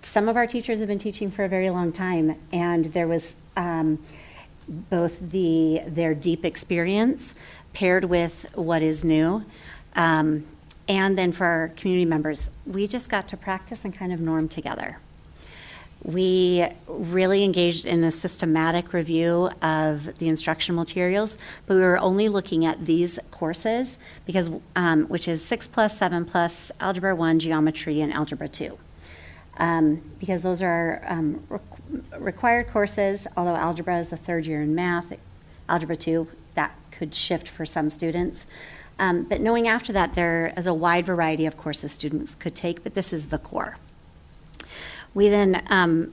[SPEAKER 4] Some of our teachers have been teaching for a very long time, and there was both their deep experience paired with what is new. And then for our community members, we just got to practice and kind of norm together. We really engaged in a systematic review of the instructional materials, but we were only looking at these courses because, which is 6+, 7+, Algebra 1, Geometry, and Algebra 2. Because those are required courses, although Algebra is the third year in math, Algebra 2, that could shift for some students. But knowing after that, there is a wide variety of courses students could take, but this is the core. We then,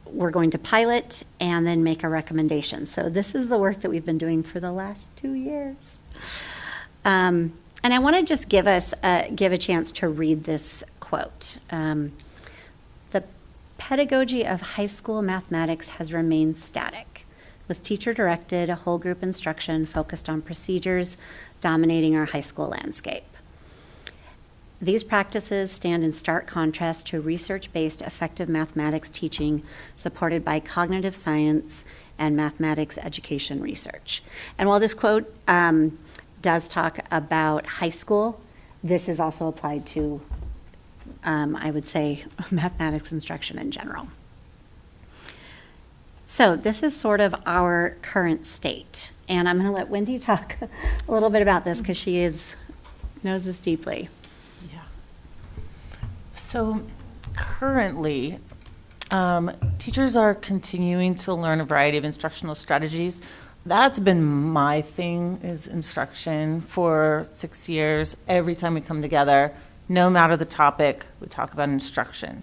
[SPEAKER 4] we're going to pilot and then make a recommendation. So this is the work that we've been doing for the last 2 years. And I want to just give a chance to read this quote. The pedagogy of high school mathematics has remained static, with teacher-directed whole group instruction focused on procedures dominating our high school landscape. These practices stand in stark contrast to research-based effective mathematics teaching supported by cognitive science and mathematics education research. And while this quote does talk about high school, this is also applied to, I would say, mathematics instruction in general. So this is sort of our current state. And I'm going to let Wendy talk a little bit about this because she knows this deeply.
[SPEAKER 5] So currently, teachers are continuing to learn a variety of instructional strategies. That's been my thing, is instruction for 6 years. Every time we come together, no matter the topic, we talk about instruction.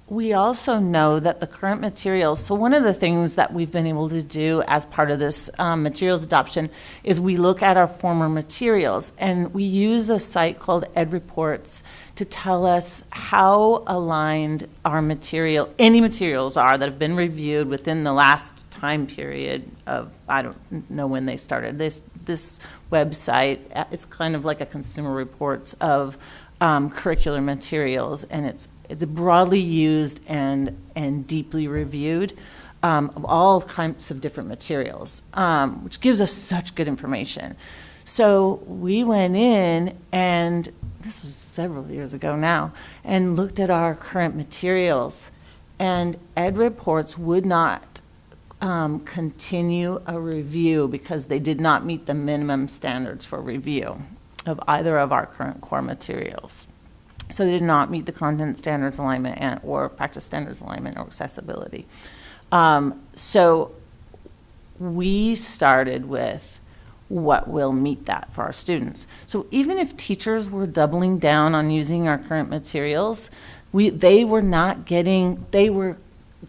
[SPEAKER 5] We also know that the current materials, so one of the things that we've been able to do as part of this materials adoption is we look at our former materials, and we use a site called EdReports to tell us how aligned our any materials are that have been reviewed within the last time period of, I don't know when they started. This website, it's kind of like a Consumer Reports of curricular materials, and it's broadly used and deeply reviewed of all kinds of different materials, which gives us such good information. So we went in, and this was several years ago now, and looked at our current materials, and EdReports would not continue a review because they did not meet the minimum standards for review of either of our current core materials. So they did not meet the content standards alignment or practice standards alignment or accessibility. So we started with what will meet that for our students. So even if teachers were doubling down on using our current materials, they were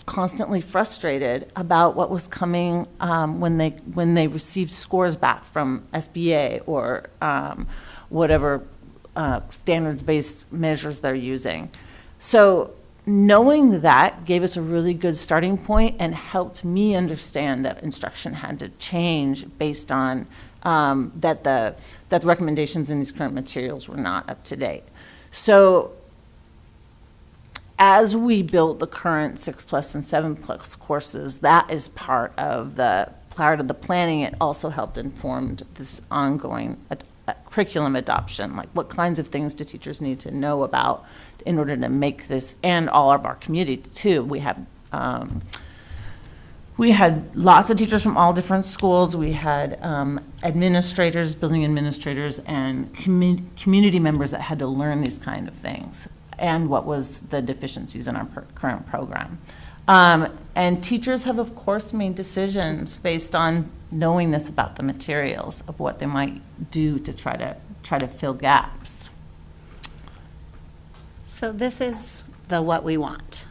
[SPEAKER 5] constantly frustrated about what was coming when they received scores back from SBA or whatever standards-based measures they're using. So knowing that gave us a really good starting point and helped me understand that instruction had to change based on that the recommendations in these current materials were not up to date. So as we built the current 6+ and 7+ courses, that is part of the planning. It also helped inform this ongoing curriculum adoption, like what kinds of things do teachers need to know about in order to make this, and all of our community too. We had lots of teachers from all different schools. We had administrators, building administrators, and community members that had to learn these kind of things and what was the deficiencies in our current program. And teachers have, of course, made decisions based on knowing this about the materials of what they might do to try to fill gaps.
[SPEAKER 4] So this is what we want.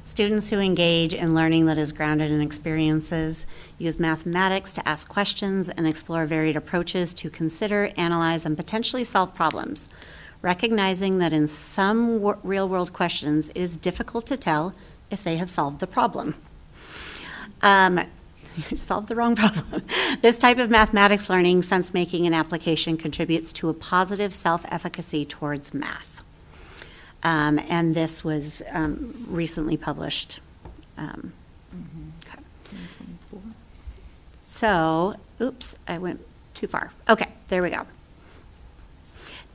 [SPEAKER 4] Students who engage in learning that is grounded in experiences use mathematics to ask questions and explore varied approaches to consider, analyze, and potentially solve problems, recognizing that in some real-world questions, it is difficult to tell if they have solved the problem. You solved the wrong problem. This type of mathematics learning, sense making, and application contributes to a positive self-efficacy towards math. And this was recently published. Okay. So, oops, I went too far. Okay, there we go.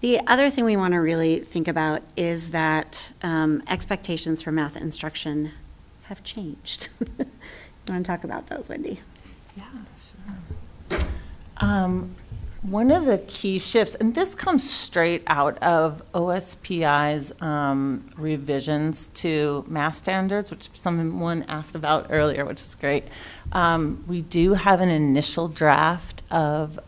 [SPEAKER 4] The other thing we want to really think about is that expectations for math instruction have changed. You want to talk about those, Wendy?
[SPEAKER 5] Yeah, sure. One of the key shifts, and this comes straight out of OSPI's revisions to math standards, which someone asked about earlier, which is great. We do have an initial draft of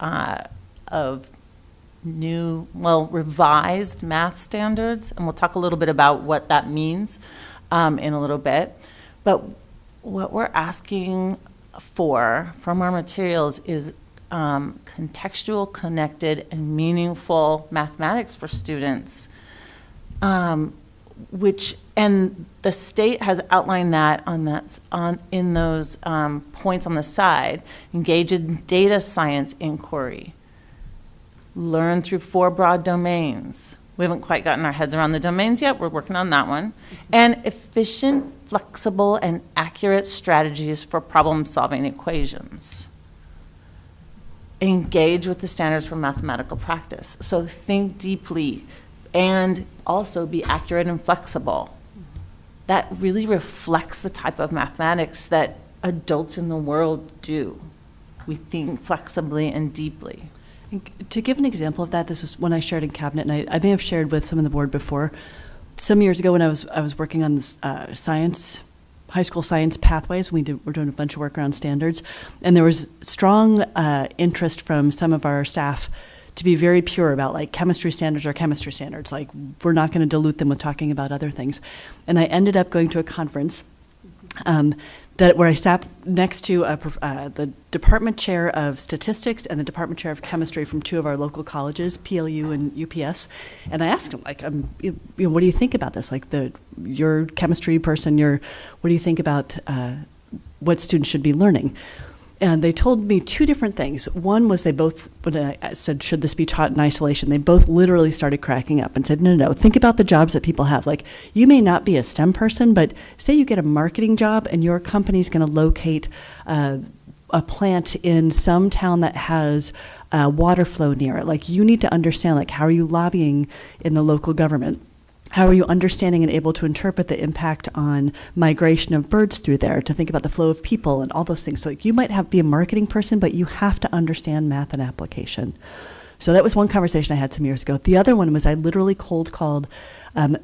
[SPEAKER 5] new, revised math standards, and we'll talk a little bit about what that means in a little bit. But what we're asking for from our materials is contextual, connected, and meaningful mathematics for students, and the state has outlined that in those points on the side. Engage in data science inquiry. Learn through 4 broad domains. We haven't quite gotten our heads around the domains yet. We're working on that one. And efficient, flexible, and accurate strategies for problem-solving equations. Engage with the standards for mathematical practice. So think deeply and also be accurate and flexible. That really reflects the type of mathematics that adults in the world do. We think flexibly and deeply.
[SPEAKER 3] To give an example of that, this is one I shared in cabinet, and I may have shared with some of the board before. Some years ago when I was working on this high school science pathways, we're doing a bunch of work around standards, and there was strong interest from some of our staff to be very pure about, like, chemistry standards are chemistry standards. Like, we're not going to dilute them with talking about other things. And I ended up going to a conference where I sat next to the department chair of statistics and the department chair of chemistry from 2 of our local colleges, PLU and UPS, and I asked them, like, what do you think about this? Like, you're a chemistry person, what do you think about what students should be learning? And they told me 2 different things. One was when I said, should this be taught in isolation, they both literally started cracking up and said, no, think about the jobs that people have. Like, you may not be a STEM person, but say you get a marketing job and your company's going to locate a plant in some town that has water flow near it. Like, you need to understand, like, how are you lobbying in the local government? How are you understanding and able to interpret the impact on migration of birds through there, to think about the flow of people and all those things? So, like, you might be a marketing person, but you have to understand math and application. So that was one conversation I had some years ago. The other one was I literally cold called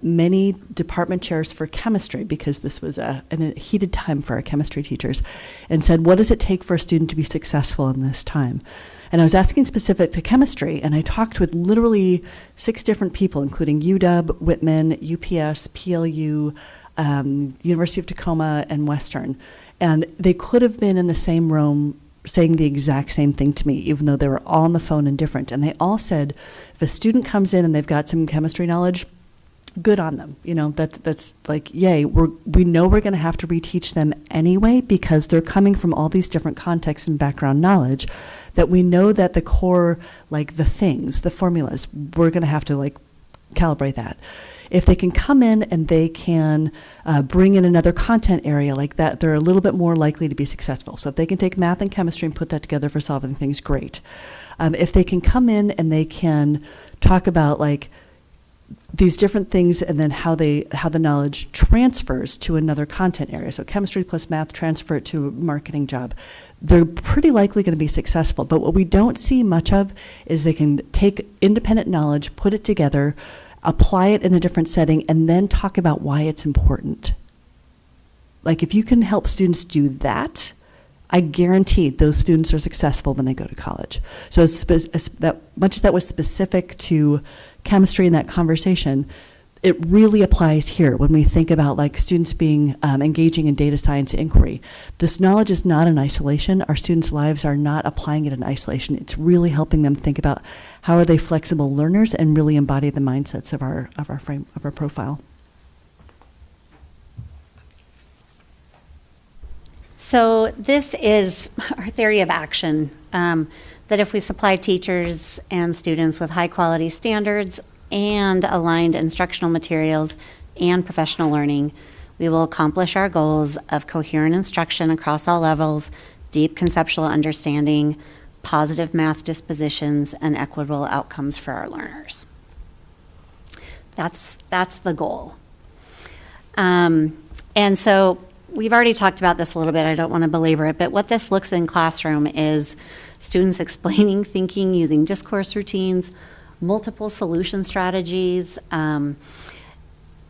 [SPEAKER 3] many department chairs for chemistry, because this was a heated time for our chemistry teachers, and said, what does it take for a student to be successful in this time? And I was asking specific to chemistry, and I talked with literally 6 different people, including UW, Whitman, UPS, PLU, University of Tacoma, and Western. And they could have been in the same room saying the exact same thing to me, even though they were all on the phone and different. And they all said, if a student comes in and they've got some chemistry knowledge, good on them. That's like, yay. We know we're going to have to reteach them anyway, because they're coming from all these different contexts and background knowledge, that we know that the core, like the things, the formulas, we're going to have to, like, calibrate that. If they can come in and they can bring in another content area like that, they're a little bit more likely to be successful. So if they can take math and chemistry and put that together for solving things, great. If they can come in and they can talk about, like, these different things, and then how the knowledge transfers to another content area. So chemistry plus math, transfer it to a marketing job. They're pretty likely going to be successful. But what we don't see much of is they can take independent knowledge, put it together, apply it in a different setting, and then talk about why it's important. Like, if you can help students do that, I guarantee those students are successful when they go to college. So that much as that was specific to chemistry in that conversation, it really applies here when we think about, like, students being engaging in data science inquiry. This knowledge is not in isolation. Our students' lives are not applying it in isolation. It's really helping them think about how are they flexible learners and really embody the mindsets of our profile.
[SPEAKER 4] So this is our theory of action, that if we supply teachers and students with high-quality standards and aligned instructional materials and professional learning, we will accomplish our goals of coherent instruction across all levels, deep conceptual understanding, positive math dispositions, and equitable outcomes for our learners. That's the goal. And so we've already talked about this a little bit. I don't want to belabor it, but what this looks in classroom is students explaining thinking using discourse routines, multiple solution strategies.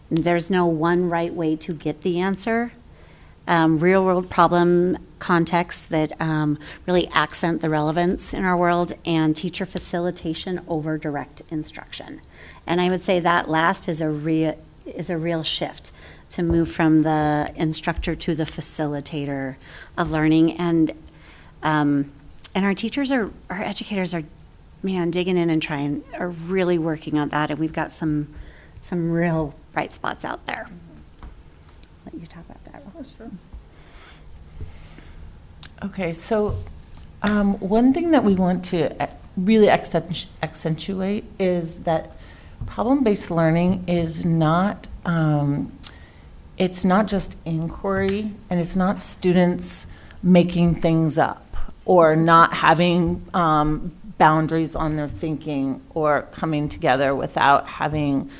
[SPEAKER 4] There's no one right way to get the answer. Real-world problem contexts that really accent the relevance in our world, and teacher facilitation over direct instruction. And I would say that last is a real shift, to move from the instructor to the facilitator of learning. And our teachers our educators are, digging in and are really working on that. And we've got some real bright spots out there. Let you talk about that.
[SPEAKER 5] Oh, sure. Okay, so one thing that we want to really accentuate is that problem-based learning is not, it's not just inquiry, and it's not students making things up or not having boundaries on their thinking or coming together without having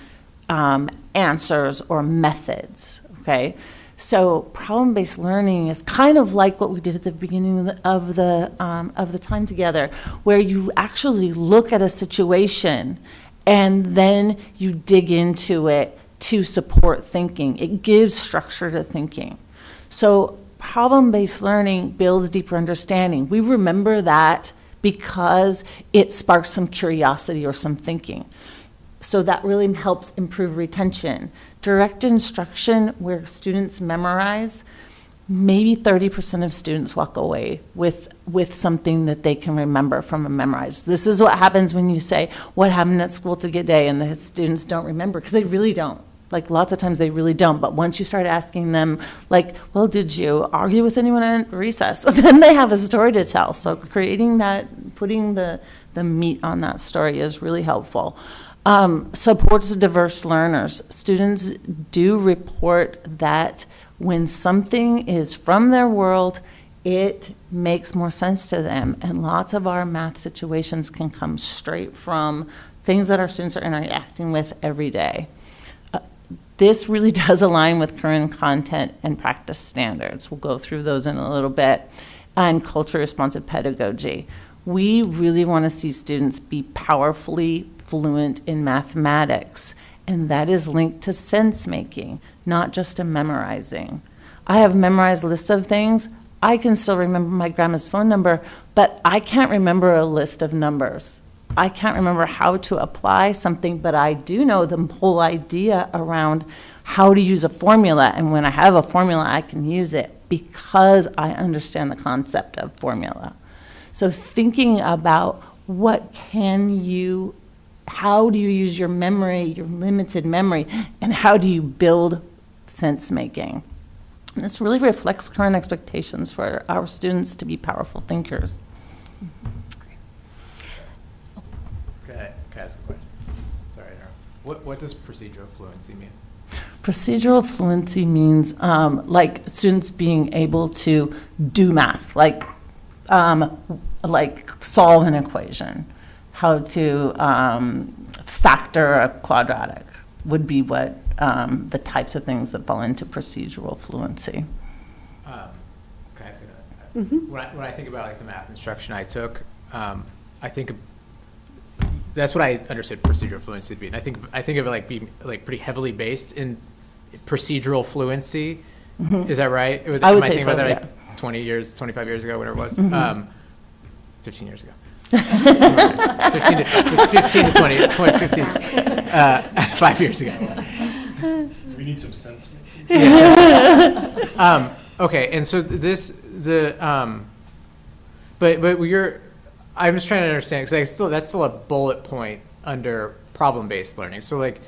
[SPEAKER 5] answers or methods, okay? So problem-based learning is kind of like what we did at the beginning of the time together, where you actually look at a situation and then you dig into it to support thinking. It gives structure to thinking. So problem-based learning builds deeper understanding. We remember that because it sparks some curiosity or some thinking. So that really helps improve retention. Direct instruction, where students memorize, maybe 30% of students walk away with something that they can remember from a memorize. This is what happens when you say, what happened at school today, and the students don't remember, because they really don't. Like, lots of times they really don't. But once you start asking them, like, well, did you argue with anyone at recess? Then they have a story to tell. So creating that, putting the meat on that story is really helpful. Supports diverse learners. Students do report that when something is from their world, it makes more sense to them. And lots of our math situations can come straight from things that our students are interacting with every day. This really does align with current content and practice standards. We'll go through those in a little bit. And culture responsive pedagogy. We really want to see students be powerfully fluent in mathematics, and that is linked to sense making, not just to memorizing. I have memorized lists of things. I can still remember my grandma's phone number, but I can't remember a list of numbers. I can't remember how to apply something, but I do know the whole idea around how to use a formula, and when I have a formula, I can use it because I understand the concept of formula. So thinking about how do you use your memory, your limited memory, and how do you build sense making? And this really reflects current expectations for our students to be powerful thinkers.
[SPEAKER 13] Can I ask a question? Sorry, what does procedural fluency mean?
[SPEAKER 5] Procedural fluency means like students being able to do math, like solve an equation, how to factor a quadratic would be what the types of things that fall into procedural fluency.
[SPEAKER 13] Can I ask you that? Mm-hmm. When I think about like the math instruction I took, I think that's what I understood procedural fluency to be. And I think of it like being like pretty heavily based in procedural fluency. Mm-hmm. Is that right?
[SPEAKER 5] I would say
[SPEAKER 13] thinking
[SPEAKER 5] so,
[SPEAKER 13] about that,
[SPEAKER 5] yeah.
[SPEAKER 13] like 20 years, 25 years ago, whatever it was.
[SPEAKER 5] Mm-hmm.
[SPEAKER 13] 15 years ago. 15 to 20, 15, 5 years ago.
[SPEAKER 2] We need some sense making.
[SPEAKER 13] Okay, and so but I'm just trying to understand, because that's still a bullet point under problem-based learning. So like,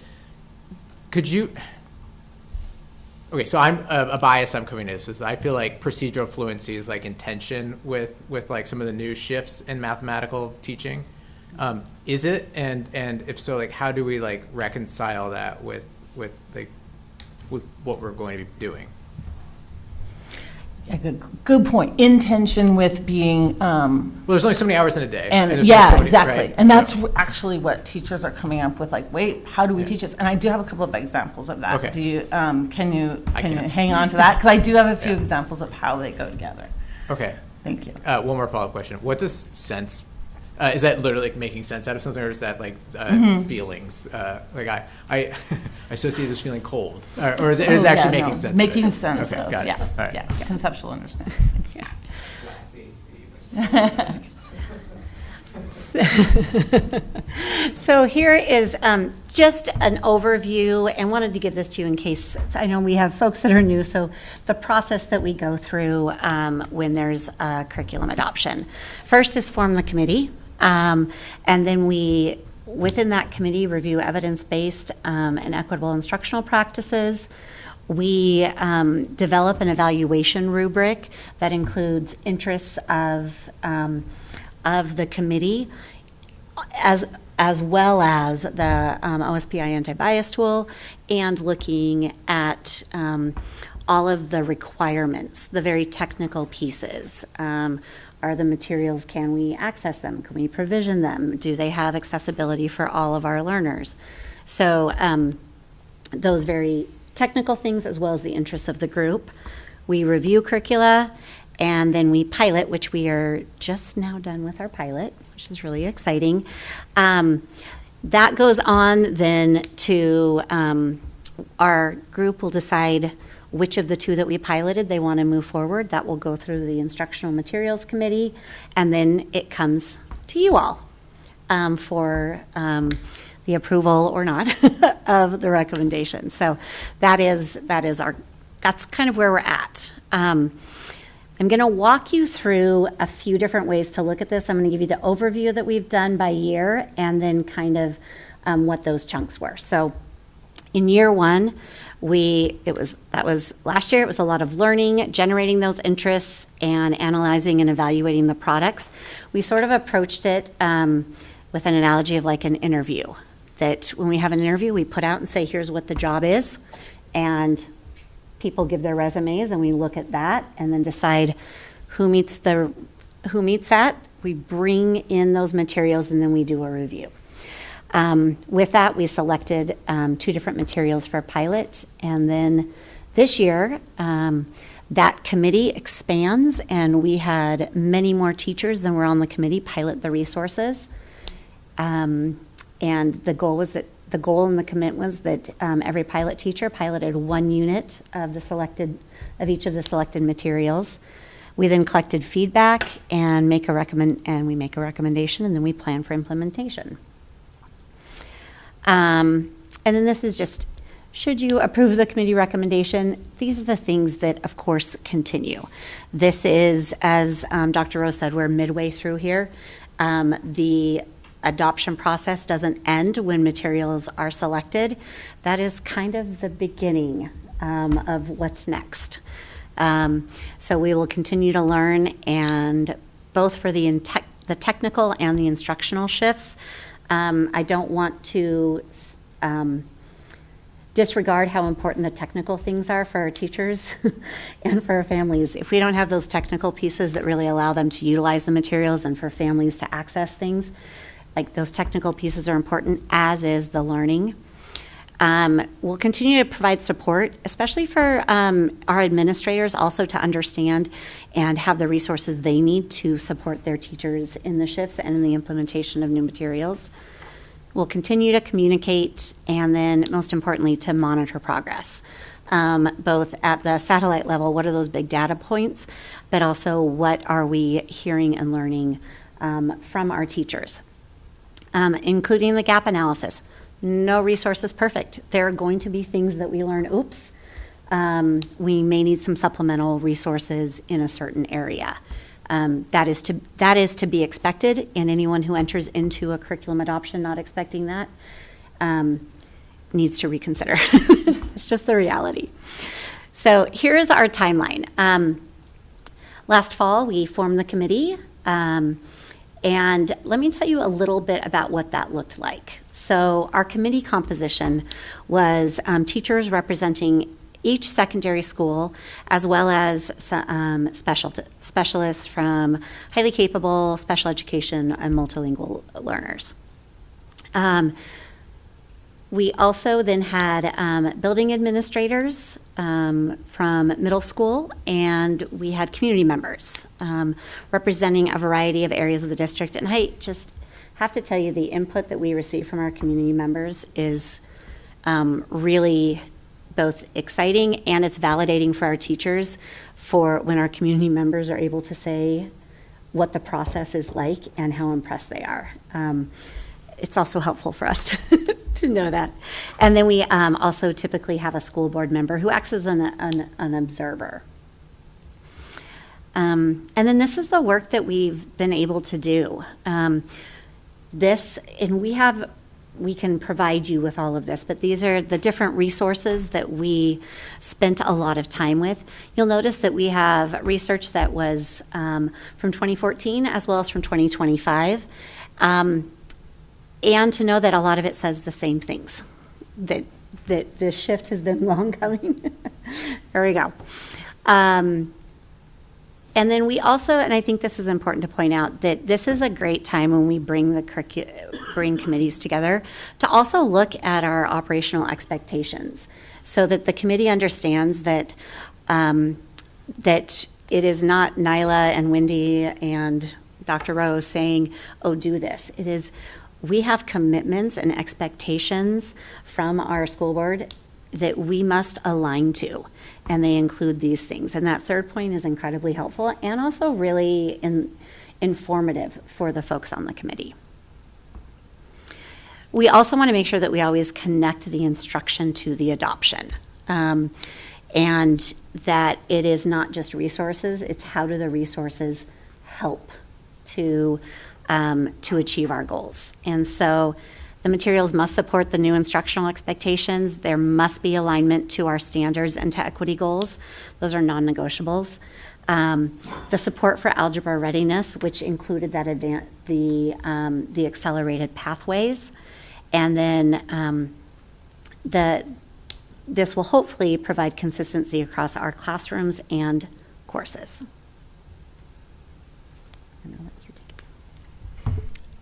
[SPEAKER 13] Okay, so I'm a bias I'm coming to this is I feel like procedural fluency is like in tension with like some of the new shifts in mathematical teaching. Is it? And if so, like how do we like reconcile that with what we're going to be doing?
[SPEAKER 5] Yeah, good point. In tension with being.
[SPEAKER 13] Well, there's only so many hours in a day.
[SPEAKER 5] And
[SPEAKER 13] there's
[SPEAKER 5] yeah,
[SPEAKER 13] only so many,
[SPEAKER 5] exactly.
[SPEAKER 13] right?
[SPEAKER 5] And that's actually what teachers are coming up with. Like, wait, how do we teach this? And I do have a couple of examples of that.
[SPEAKER 13] Okay.
[SPEAKER 5] Do you? Can you
[SPEAKER 13] can.
[SPEAKER 5] hang on to that? Because I do have a few examples of how they go together.
[SPEAKER 13] Okay.
[SPEAKER 5] Thank you.
[SPEAKER 13] One more follow-up question. What does sense? Is that literally like making sense out of something, or is that like feelings? Like I associate this feeling cold, or is it actually making sense?
[SPEAKER 5] Making sense
[SPEAKER 13] Okay,
[SPEAKER 5] of,
[SPEAKER 13] got it.
[SPEAKER 5] yeah,
[SPEAKER 13] All right.
[SPEAKER 5] yeah, conceptual understanding.
[SPEAKER 4] So here is just an overview, and wanted to give this to you in case, I know we have folks that are new, so the process that we go through when there's a curriculum adoption. First is form the committee, and then we, within that committee, review evidence-based and equitable instructional practices. We develop an evaluation rubric that includes interests of the committee, as well as the OSPI anti-bias tool, and looking at all of the requirements, the very technical pieces. Are the materials, can we access them? Can we provision them? Do they have accessibility for all of our learners? So those very technical things, as well as the interests of the group. We review curricula, and then we pilot, which we are just now done with our pilot, which is really exciting. That goes on then to our group will decide which of the two that we piloted they want to move forward. That will go through the instructional materials committee, and then it comes to you all for the approval or not of the recommendation. So that's kind of where we're at. I'm going to walk you through a few different ways to look at this. I'm going to give you the overview that we've done by year, and then kind of what those chunks were. So in year one, that was last year. It was a lot of learning, generating those interests, and analyzing and evaluating the products. We sort of approached it with an analogy of like an interview. That when we have an interview, we put out and say, here's what the job is, and people give their resumes, and we look at that and then decide who meets that. We bring in those materials, and then we do a review. With that, we selected 2 different materials for pilot, and then this year, that committee expands, and we had many more teachers than were on the committee pilot the resources. And the goal and the commit was that every pilot teacher piloted 1 unit of each of the selected materials. We then collected feedback and we make a recommendation, and then we plan for implementation. And then this is just, should you approve the committee recommendation? These are the things that, of course, continue. This is, as Dr. Rose said, we're midway through here. The adoption process doesn't end when materials are selected. That is kind of the beginning of what's next. So we will continue to learn, and both for the technical and the instructional shifts. I don't want to disregard how important the technical things are for our teachers and for our families. If we don't have those technical pieces that really allow them to utilize the materials and for families to access things, like those technical pieces are important, as is the learning. We'll continue to provide support, especially for our administrators, also to understand and have the resources they need to support their teachers in the shifts and in the implementation of new materials. We'll continue to communicate, and then most importantly, to monitor progress, both at the satellite level, what are those big data points, but also what are we hearing and learning from our teachers, including the gap analysis. No resource is perfect. There are going to be things that we learn, oops, we may need some supplemental resources in a certain area. That is to be expected in anyone who enters into a curriculum adoption not expecting that, needs to reconsider. It's just the reality. So here is our timeline. Last fall, we formed the committee, and let me tell you a little bit about what that looked like. So our committee composition was teachers representing each secondary school, as well as specialists from highly capable special education and multilingual learners. We also then had building administrators from middle school, and we had community members representing a variety of areas of the district. And I just have to tell you, the input that we receive from our community members is really both exciting, and it's validating for our teachers for when our community members are able to say what the process is like and how impressed they are. It's also helpful for us to know that. And then we also typically have a school board member who acts as an observer. And then this is the work that we've been able to do. We can provide you with all of this, but these are the different resources that we spent a lot of time with. You'll notice that we have research that was from 2014 as well as from 2025. And to know that a lot of it says the same things, that this shift has been long coming. There we go. And then we also, and I think this is important to point out, that this is a great time when we bring committees together to also look at our operational expectations, so that the committee understands that that it is not Nyla and Wendy and Dr. Rose saying, "Oh, do this." It is, we have commitments and expectations from our school board that we must align to, and they include these things. And that third point is incredibly helpful and also really informative for the folks on the committee. We also want to make sure that we always connect the instruction to the adoption, and that it is not just resources, it's how do the resources help to achieve our goals. And so the materials must support the new instructional expectations. There must be alignment to our standards and to equity goals. Those are non-negotiables. The support for algebra readiness, which included that the accelerated pathways. And then this will hopefully provide consistency across our classrooms and courses.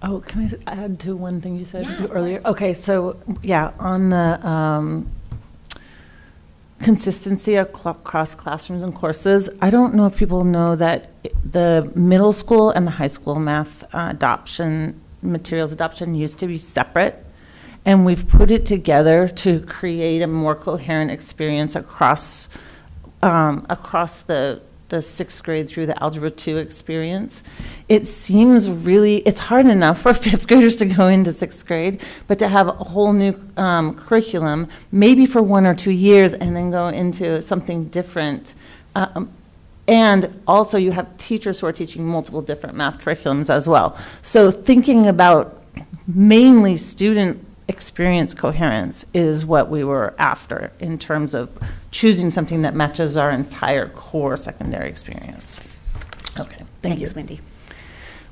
[SPEAKER 5] Oh, can I add to one thing you said
[SPEAKER 4] Yeah,
[SPEAKER 5] earlier?
[SPEAKER 4] of course.
[SPEAKER 5] Okay, so yeah, on the consistency across classrooms and courses, I don't know if people know that the middle school and the high school math materials adoption used to be separate, and we've put it together to create a more coherent experience across the sixth grade through the Algebra 2 experience. It seems it's hard enough for fifth graders to go into sixth grade, but to have a whole new curriculum, maybe for 1 or 2 years, and then go into something different. And also you have teachers who are teaching multiple different math curriculums as well. So thinking about mainly student experience coherence is what we were after in terms of choosing something that matches our entire core secondary experience. Okay, thank you.
[SPEAKER 4] Thanks, Wendy.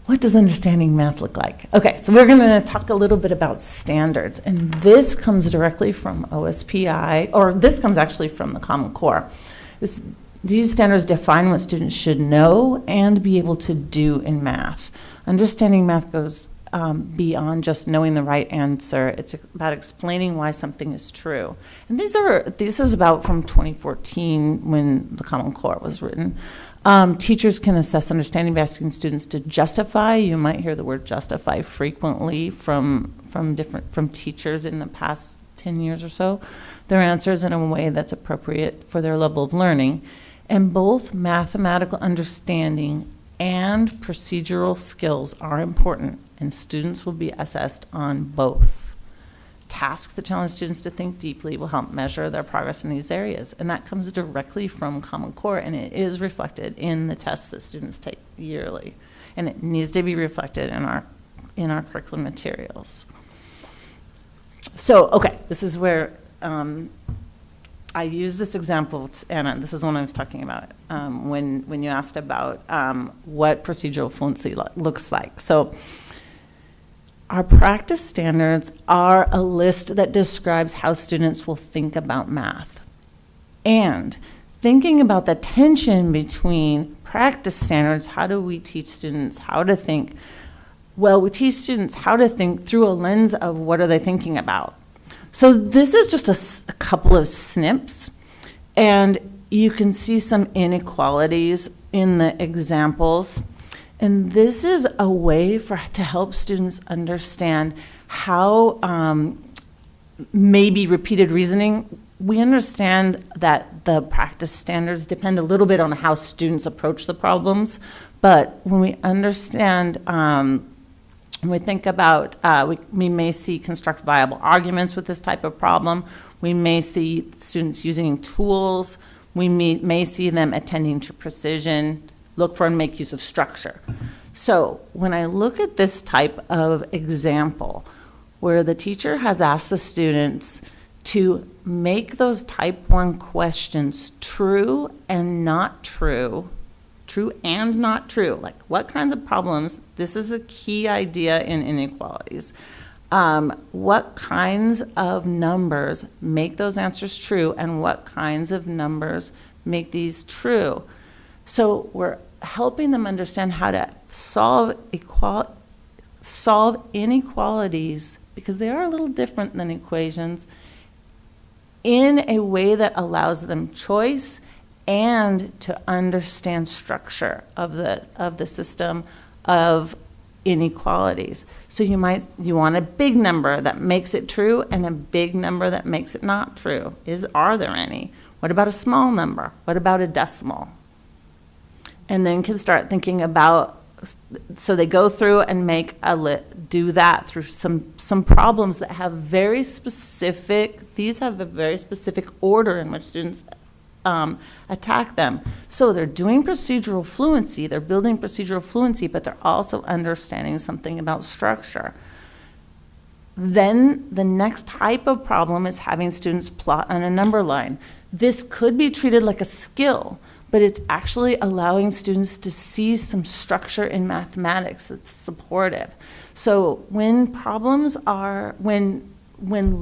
[SPEAKER 5] What does understanding math look like? Okay, so we're going to talk a little bit about standards, and this comes directly from OSPI, or this comes actually from the Common Core. These standards define what students should know and be able to do in math. Understanding math goes beyond just knowing the right answer. It's about explaining why something is true. And this is about from 2014 when the Common Core was written. Teachers can assess understanding by asking students to justify. You might hear the word justify frequently from teachers in the past 10 years or so, their answers in a way that's appropriate for their level of learning. And both mathematical understanding and procedural skills are important, and students will be assessed on both. Tasks that challenge students to think deeply will help measure their progress in these areas, and that comes directly from Common Core, and it is reflected in the tests that students take yearly, and it needs to be reflected in our curriculum materials. So, okay, this is where I use this example, Anna, this is one I was talking about, when you asked about what procedural fluency looks like. So our practice standards are a list that describes how students will think about math. And thinking about the tension between practice standards, how do we teach students how to think? Well, we teach students how to think through a lens of what are they thinking about. So this is just a couple of snips, and you can see some inequalities in the examples. And this is a way to help students understand how maybe repeated reasoning. We understand that the practice standards depend a little bit on how students approach the problems, but when we understand, when we think about, we may see construct viable arguments with this type of problem. We may see students using tools. We may see them attending to precision, look for and make use of structure. So when I look at this type of example where the teacher has asked the students to make those type 1 questions true and not true, true and not true, like what kinds of problems, this is a key idea in inequalities. What kinds of numbers make those answers true and what kinds of numbers make these true? So we're helping them understand how to solve inequalities, because they are a little different than equations, in a way that allows them choice and to understand structure of the system of inequalities. So you want a big number that makes it true and a big number that makes it not true. Are there any? What about a small number? What about a decimal? And then can start thinking about, so they go through and do that through some problems that have very specific, these have a very specific order in which students attack them. So they're doing procedural fluency, they're building procedural fluency, but they're also understanding something about structure. Then the next type of problem is having students plot on a number line. This could be treated like a skill, but it's actually allowing students to see some structure in mathematics that's supportive. So when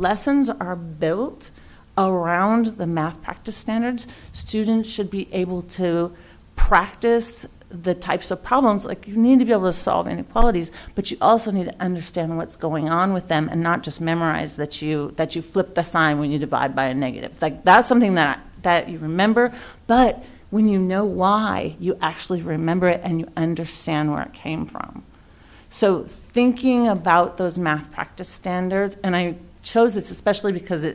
[SPEAKER 5] lessons are built around the math practice standards, students should be able to practice the types of problems. Like, you need to be able to solve inequalities, but you also need to understand what's going on with them and not just memorize that you flip the sign when you divide by a negative. Like, that's something that you remember, but when you know why, you actually remember it and you understand where it came from. So thinking about those math practice standards, and I chose this especially because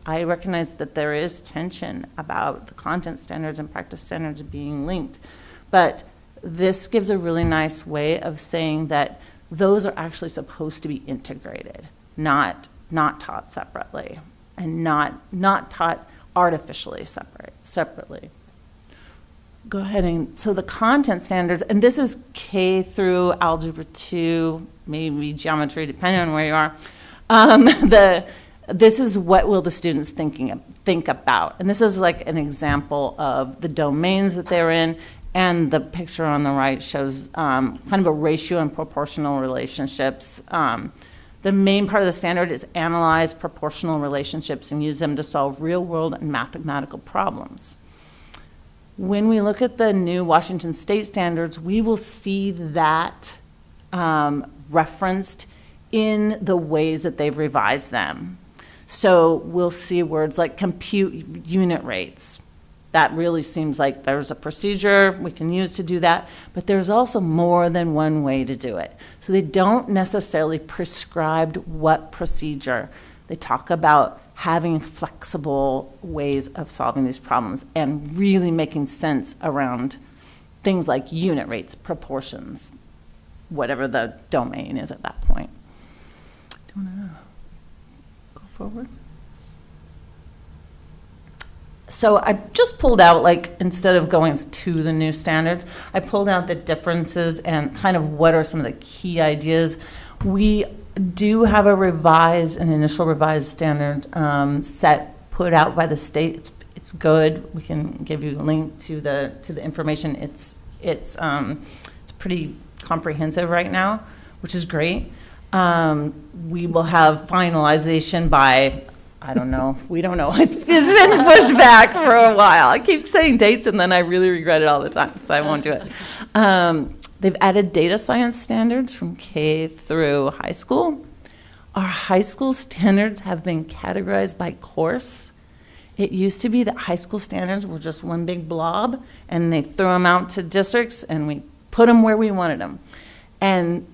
[SPEAKER 5] I recognize that there is tension about the content standards and practice standards being linked. But this gives a really nice way of saying that those are actually supposed to be integrated, not taught separately, and not taught artificially separately. Go ahead and, so the content standards, and this is K through Algebra 2, maybe geometry, depending on where you are. This is what will the students think about. And this is like an example of the domains that they're in, and the picture on the right shows kind of a ratio and proportional relationships. The main part of the standard is analyze proportional relationships and use them to solve real-world and mathematical problems. When we look at the new Washington State standards, we will see that referenced in the ways that they've revised them. So we'll see words like compute unit rates. That really seems like there's a procedure we can use to do that, but there's also more than one way to do it. So they don't necessarily prescribe what procedure. They talk about having flexible ways of solving these problems and really making sense around things like unit rates, proportions, whatever the domain is at that point. Do you want to go forward? So I just pulled out, like, instead of going to the new standards, I pulled out the differences and kind of what are some of the key ideas. We do have an initial revised standard set put out by the state. It's good. We can give you a link to the information. It's pretty comprehensive right now, which is great. We will have finalization by, I don't know, we don't know. It's been pushed back for a while. I keep saying dates and then I really regret it all the time, so I won't do it. They've added data science standards from K through high school. Our high school standards have been categorized by course. It used to be that high school standards were just one big blob, and they threw them out to districts, and we put them where we wanted them. And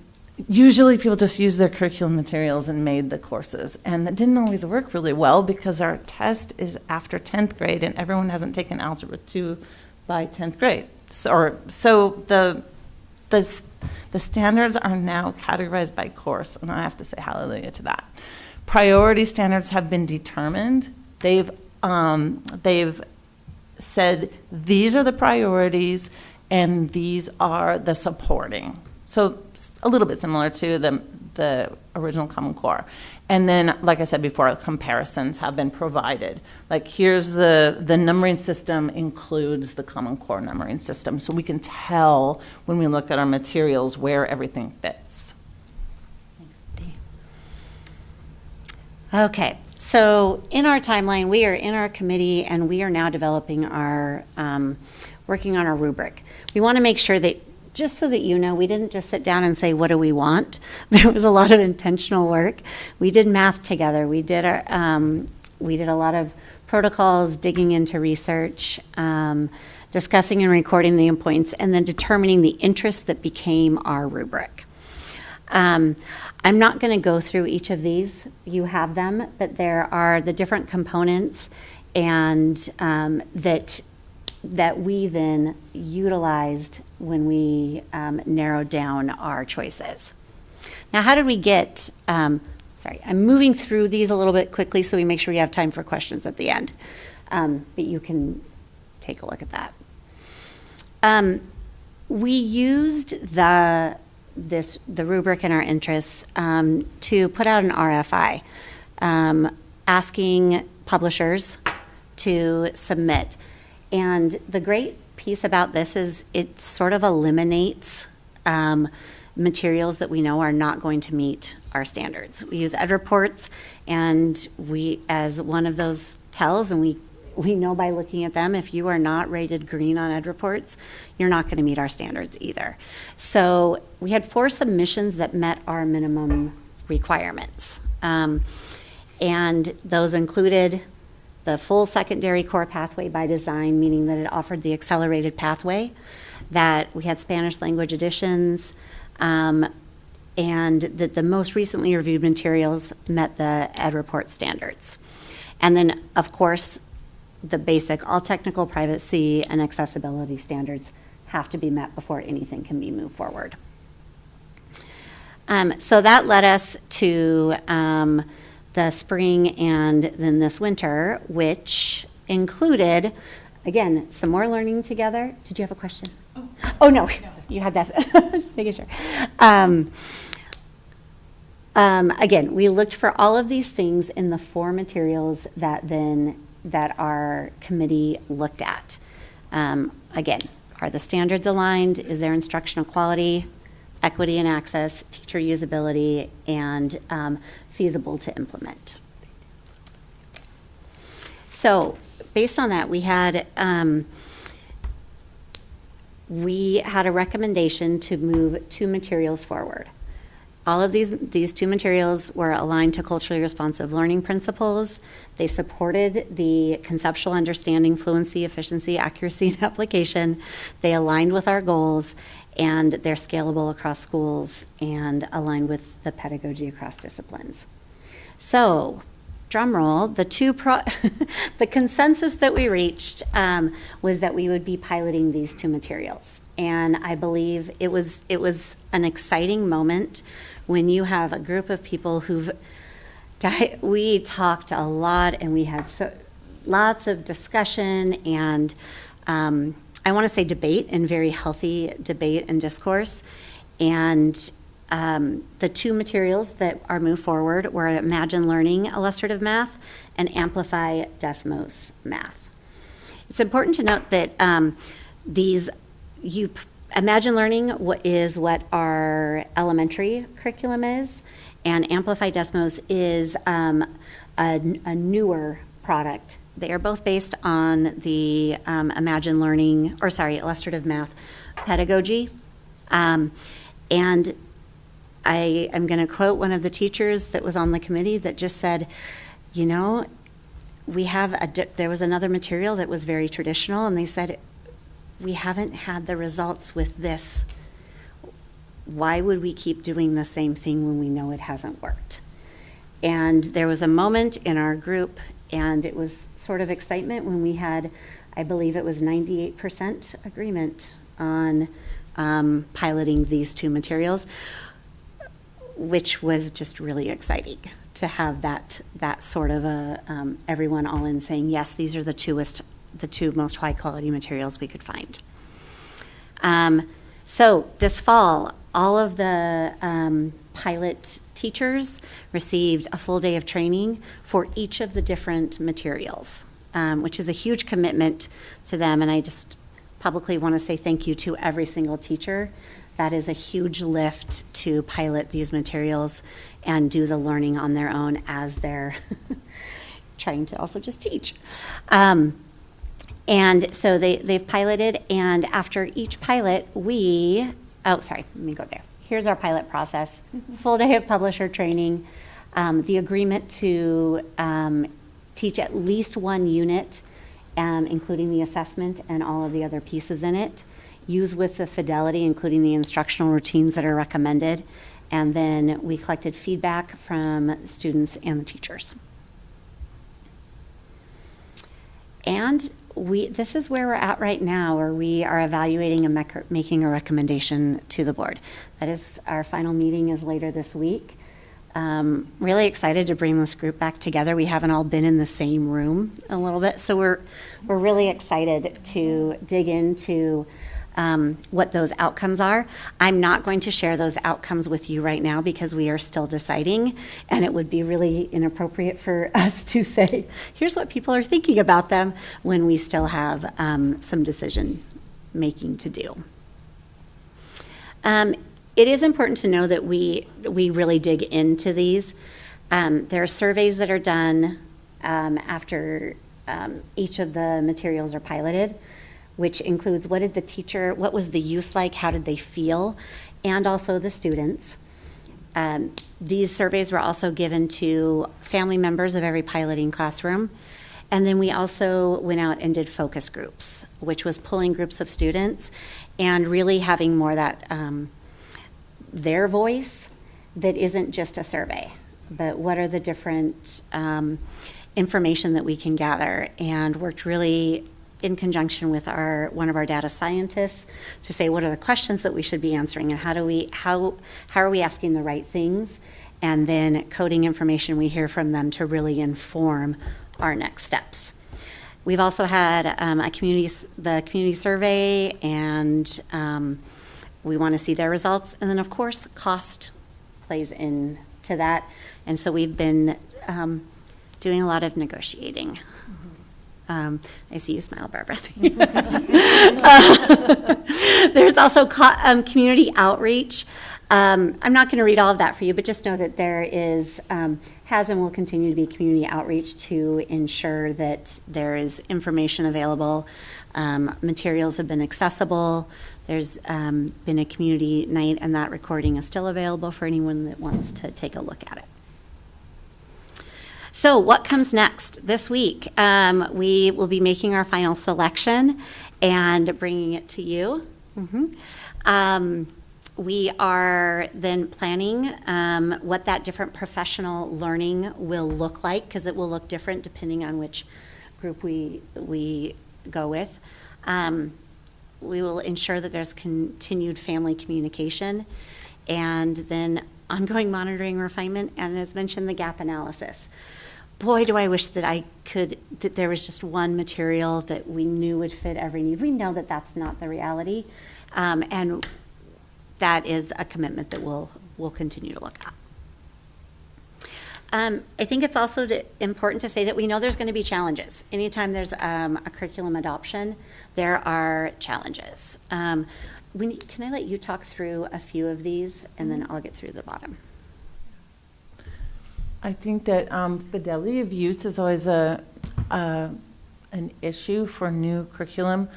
[SPEAKER 5] usually people just used their curriculum materials and made the courses. And that didn't always work really well because our test is after 10th grade, and everyone hasn't taken Algebra 2 by 10th grade. So the standards are now categorized by course, and I have to say hallelujah to that. Priority standards have been determined. They've said these are the priorities and these are the supporting. So a little bit similar to the original Common Core. And then, like I said before, comparisons have been provided. Like here's the numbering system includes the Common Core numbering system. So we can tell when we look at our materials where everything fits.
[SPEAKER 4] Thanks, Dee. Okay, so in our timeline, we are in our committee and we are now developing our, working on our rubric. We want to make sure that, just so that you know, we didn't just sit down and say, what do we want? There was a lot of intentional work. We did math together. We did a lot of protocols, digging into research, discussing and recording the points, and then determining the interests that became our rubric. I'm not going to go through each of these. You have them, but there are the different components and that we then utilized when we narrowed down our choices. Now, how did we get, sorry, I'm moving through these a little bit quickly so we make sure we have time for questions at the end, but you can take a look at that. We used the rubric and our interests to put out an RFI, asking publishers to submit. And the great piece about this is it sort of eliminates materials that we know are not going to meet our standards. We use EdReports, and we, as one of those tells, and we know by looking at them, if you are not rated green on EdReports, you're not going to meet our standards either. So we had 4 submissions that met our minimum requirements. And those included the full secondary core pathway by design, meaning that it offered the accelerated pathway, that we had Spanish language editions, and that the most recently reviewed materials met the EdReport standards. And then, of course, the basic all technical privacy and accessibility standards have to be met before anything can be moved forward. So that led us to the spring and then this winter, which included, again, some more learning together. Did you have a question? Oh no, you had that. Just making sure. Again, we looked for all of these things in the 4 materials that our committee looked at. Again, are the standards aligned? Is there instructional quality, equity and access, teacher usability, and feasible to implement? So based on that, we had a recommendation to move 2 materials forward. All of these 2 materials were aligned to culturally responsive learning principles. They supported the conceptual understanding, fluency, efficiency, accuracy, and application. They aligned with our goals, and they're scalable across schools and aligned with the pedagogy across disciplines. So, drum roll, the consensus that we reached was that we would be piloting these 2 materials. And I believe it was an exciting moment when you have a group of people we talked a lot and we had lots of discussion and I want to say debate, and very healthy debate and discourse. And The two materials that are moved forward were Imagine Learning Illustrative Math and Amplify Desmos Math. It's important to note that Imagine Learning is what our elementary curriculum is, and Amplify Desmos is a newer product. They are both based on the Imagine Learning, Illustrative Math pedagogy. And I am going to quote one of the teachers that was on the committee that just said, you know, there was another material that was very traditional, and they said, we haven't had the results with this. Why would we keep doing the same thing when we know it hasn't worked? And there was a moment in our group, and it was sort of excitement when we had, I believe it was 98% agreement on piloting these two materials, which was just really exciting to have that sort of everyone all in saying, yes, these are the two most high quality materials we could find. So this fall, all of the pilot teachers received a full day of training for each of the different materials, which is a huge commitment to them. And I just publicly want to say thank you to every single teacher. That is a huge lift to pilot these materials and do the learning on their own as they're trying to also just teach. And so they've piloted, and after each pilot, let me go there. Here's our pilot process. Full day of publisher training, the agreement to teach at least one unit, including the assessment and all of the other pieces in it, use with the fidelity, including the instructional routines that are recommended, and then we collected feedback from students and the teachers. And this is where we're at right now, where we are evaluating and making a recommendation to the board. That is, our final meeting is later this week. Really excited to bring this group back together. We haven't all been in the same room a little bit, so we're really excited to dig into what those outcomes are. I'm not going to share those outcomes with you right now because we are still deciding, and it would be really inappropriate for us to say, here's what people are thinking about them when we still have some decision making to do. It is important to know that we really dig into these. There are surveys that are done after each of the materials are piloted, which includes what was the use like, how did they feel, and also the students. These surveys were also given to family members of every piloting classroom. And then we also went out and did focus groups, which was pulling groups of students and really having more that their voice that isn't just a survey, but what are the different information that we can gather, and worked really in conjunction with one of our data scientists to say what are the questions that we should be answering, and how are we asking the right things, and then coding information we hear from them to really inform our next steps. We've also had the community survey, and we want to see their results, and then of course cost plays into that, and so we've been doing a lot of negotiating. I see you smile, Barbara. There's also community outreach. I'm not going to read all of that for you, but just know that there has and will continue to be community outreach to ensure that there is information available. Materials have been accessible. There's been a community night, and that recording is still available for anyone that wants to take a look at it. So what comes next this week? We will be making our final selection and bringing it to you. We are then planning what that different professional learning will look like, because it will look different depending on which group we go with. We will ensure that there's continued family communication, and then ongoing monitoring, refinement, and as mentioned, the gap analysis. Boy, do I wish that that there was just one material that we knew would fit every need. We know that that's not the reality, and that is a commitment that we'll we'll continue to look at. I think it's also important to say that we know there's going to be challenges. Anytime there's a curriculum adoption, there are challenges. Can I let you talk through a few of these, and then I'll get through the bottom?
[SPEAKER 5] I think that fidelity of use is always an issue for new curriculum.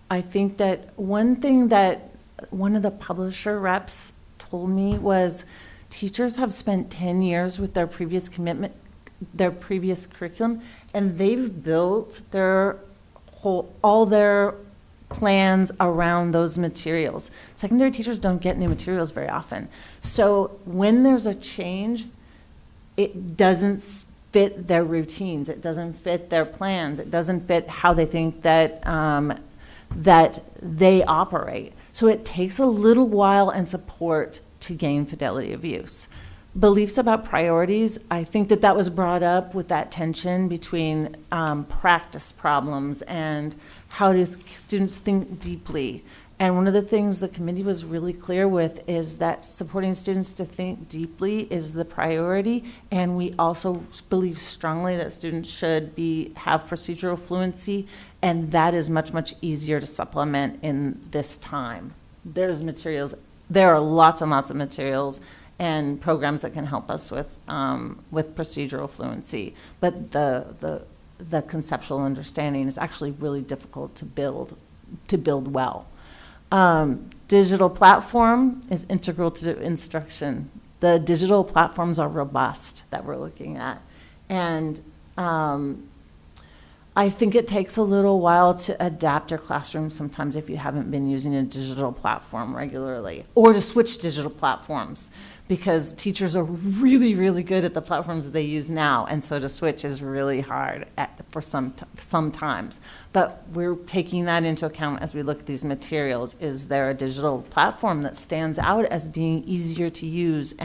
[SPEAKER 5] I think that one thing that one of the publisher reps told me was teachers have spent 10 years with their previous curriculum, and they've built all their plans around those materials. Secondary teachers don't get new materials very often. So when there's a change, it doesn't fit their routines. It doesn't fit their plans. It doesn't fit how they think that that they operate. So it takes a little while and support to gain fidelity of use. Beliefs about priorities, I think that was brought up with that tension between practice problems and how do students think deeply. And one of the things the committee was really clear with is that supporting students to think deeply is the priority, and we also believe strongly that students should have procedural fluency, and that is much, much easier to supplement in this time. There are lots and lots of materials and programs that can help us with procedural fluency, but the conceptual understanding is actually really difficult to build well. Digital platform is integral to instruction. The digital platforms are robust that we're looking at, and I think it takes a little while to adapt your classroom sometimes if you haven't been using a digital platform regularly, or to switch digital platforms, because teachers are really, really good at the platforms they use now, and so to switch is really hard for sometimes. But we're taking that into account as we look at these materials. Is there a digital platform that stands out as being easier to use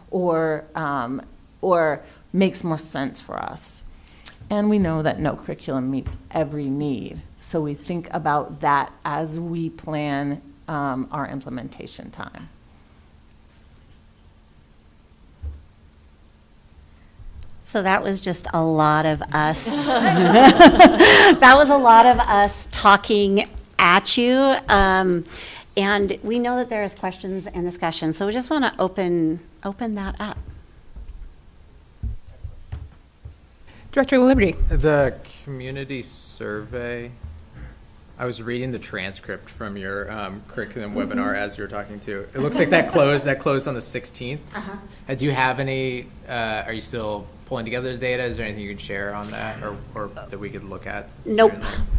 [SPEAKER 5] or makes more sense for us? And we know that no curriculum meets every need. So we think about that as we plan our implementation time.
[SPEAKER 4] So that was just a lot of us. That was a lot of us talking at you. And we know that there's questions and discussion. So we just want to open that up.
[SPEAKER 1] Director Liberty.
[SPEAKER 13] The community survey, I was reading the transcript from your curriculum webinar as you were talking to. It looks like that closed on the 16th. Do you have any, are you still pulling together the data? Is there anything you can share on that or that we could look at?
[SPEAKER 4] Nope.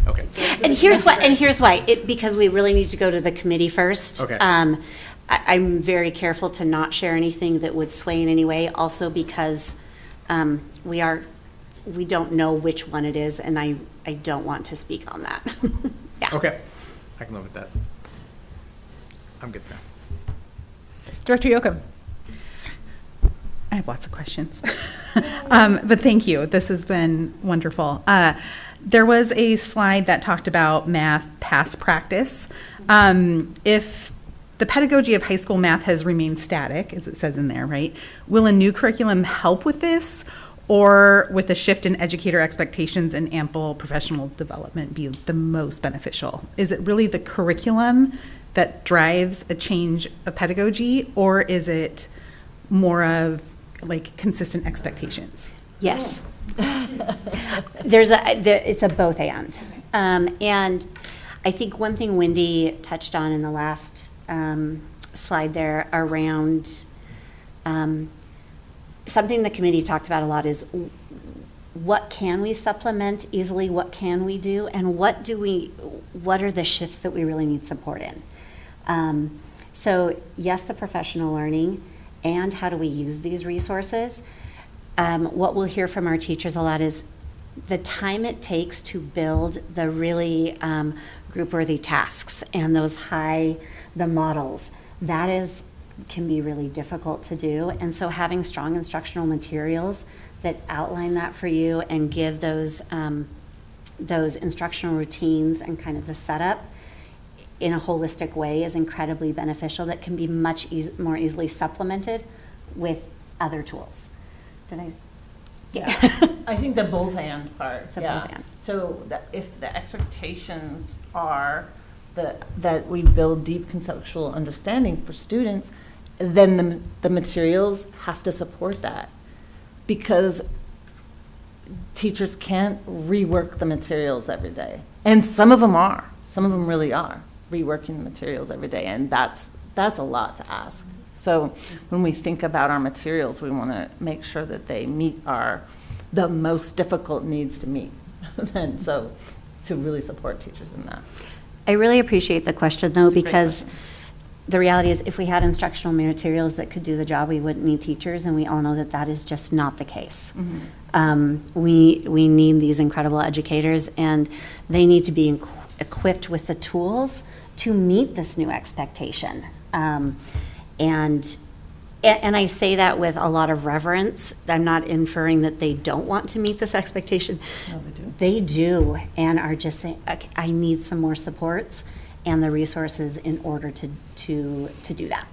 [SPEAKER 13] Okay.
[SPEAKER 4] And here's why. Because we really need to go to the committee first.
[SPEAKER 13] Okay.
[SPEAKER 4] I'm very careful to not share anything that would sway in any way, also because we don't know which one it is, and I don't want to speak on that. Yeah.
[SPEAKER 13] Okay. I can live with that. I'm good for now.
[SPEAKER 1] Director Yoakum.
[SPEAKER 11] I have lots of questions. But thank you. This has been wonderful. There was a slide that talked about math past practice. If the pedagogy of high school math has remained static, as it says in there, right, will a new curriculum help with this? Or with a shift in educator expectations and ample professional development be the most beneficial? Is it really the curriculum that drives a change of pedagogy, or is it more of like consistent expectations?
[SPEAKER 4] Yes. It's a both and. And I think one thing Wendy touched on in the last slide there around something the committee talked about a lot is what can we supplement easily, what can we do, and what are the shifts that we really need support in. So yes, the professional learning, and how do we use these resources. What we'll hear from our teachers a lot is the time it takes to build the really group-worthy tasks and the models, can be really difficult to do. And so having strong instructional materials that outline that for you and give those instructional routines and kind of the setup in a holistic way is incredibly beneficial that can be much more easily supplemented with other tools. Did I?
[SPEAKER 5] Yeah. I think the both and part.
[SPEAKER 4] It's a
[SPEAKER 5] yeah.
[SPEAKER 4] both and.
[SPEAKER 5] So if the expectations are that we build deep conceptual understanding for students, then the materials have to support that, because teachers can't rework the materials every day. And some of them are. Some of them really are reworking the materials every day, and that's a lot to ask. So when we think about our materials, we want to make sure that they meet the most difficult needs to meet. And so to really support teachers in that.
[SPEAKER 4] I really appreciate the question, though,
[SPEAKER 5] It's a great
[SPEAKER 4] because
[SPEAKER 5] question.
[SPEAKER 4] the reality is if we had instructional materials that could do the job, we wouldn't need teachers, and we all know that that is just not the case. We need these incredible educators, and they need to be equipped with the tools to meet this new expectation. And I say that with a lot of reverence. I'm not inferring that they don't want to meet this expectation.
[SPEAKER 5] No, they do.
[SPEAKER 4] They do, and are just saying, okay, I need some more supports and the resources in order to do that.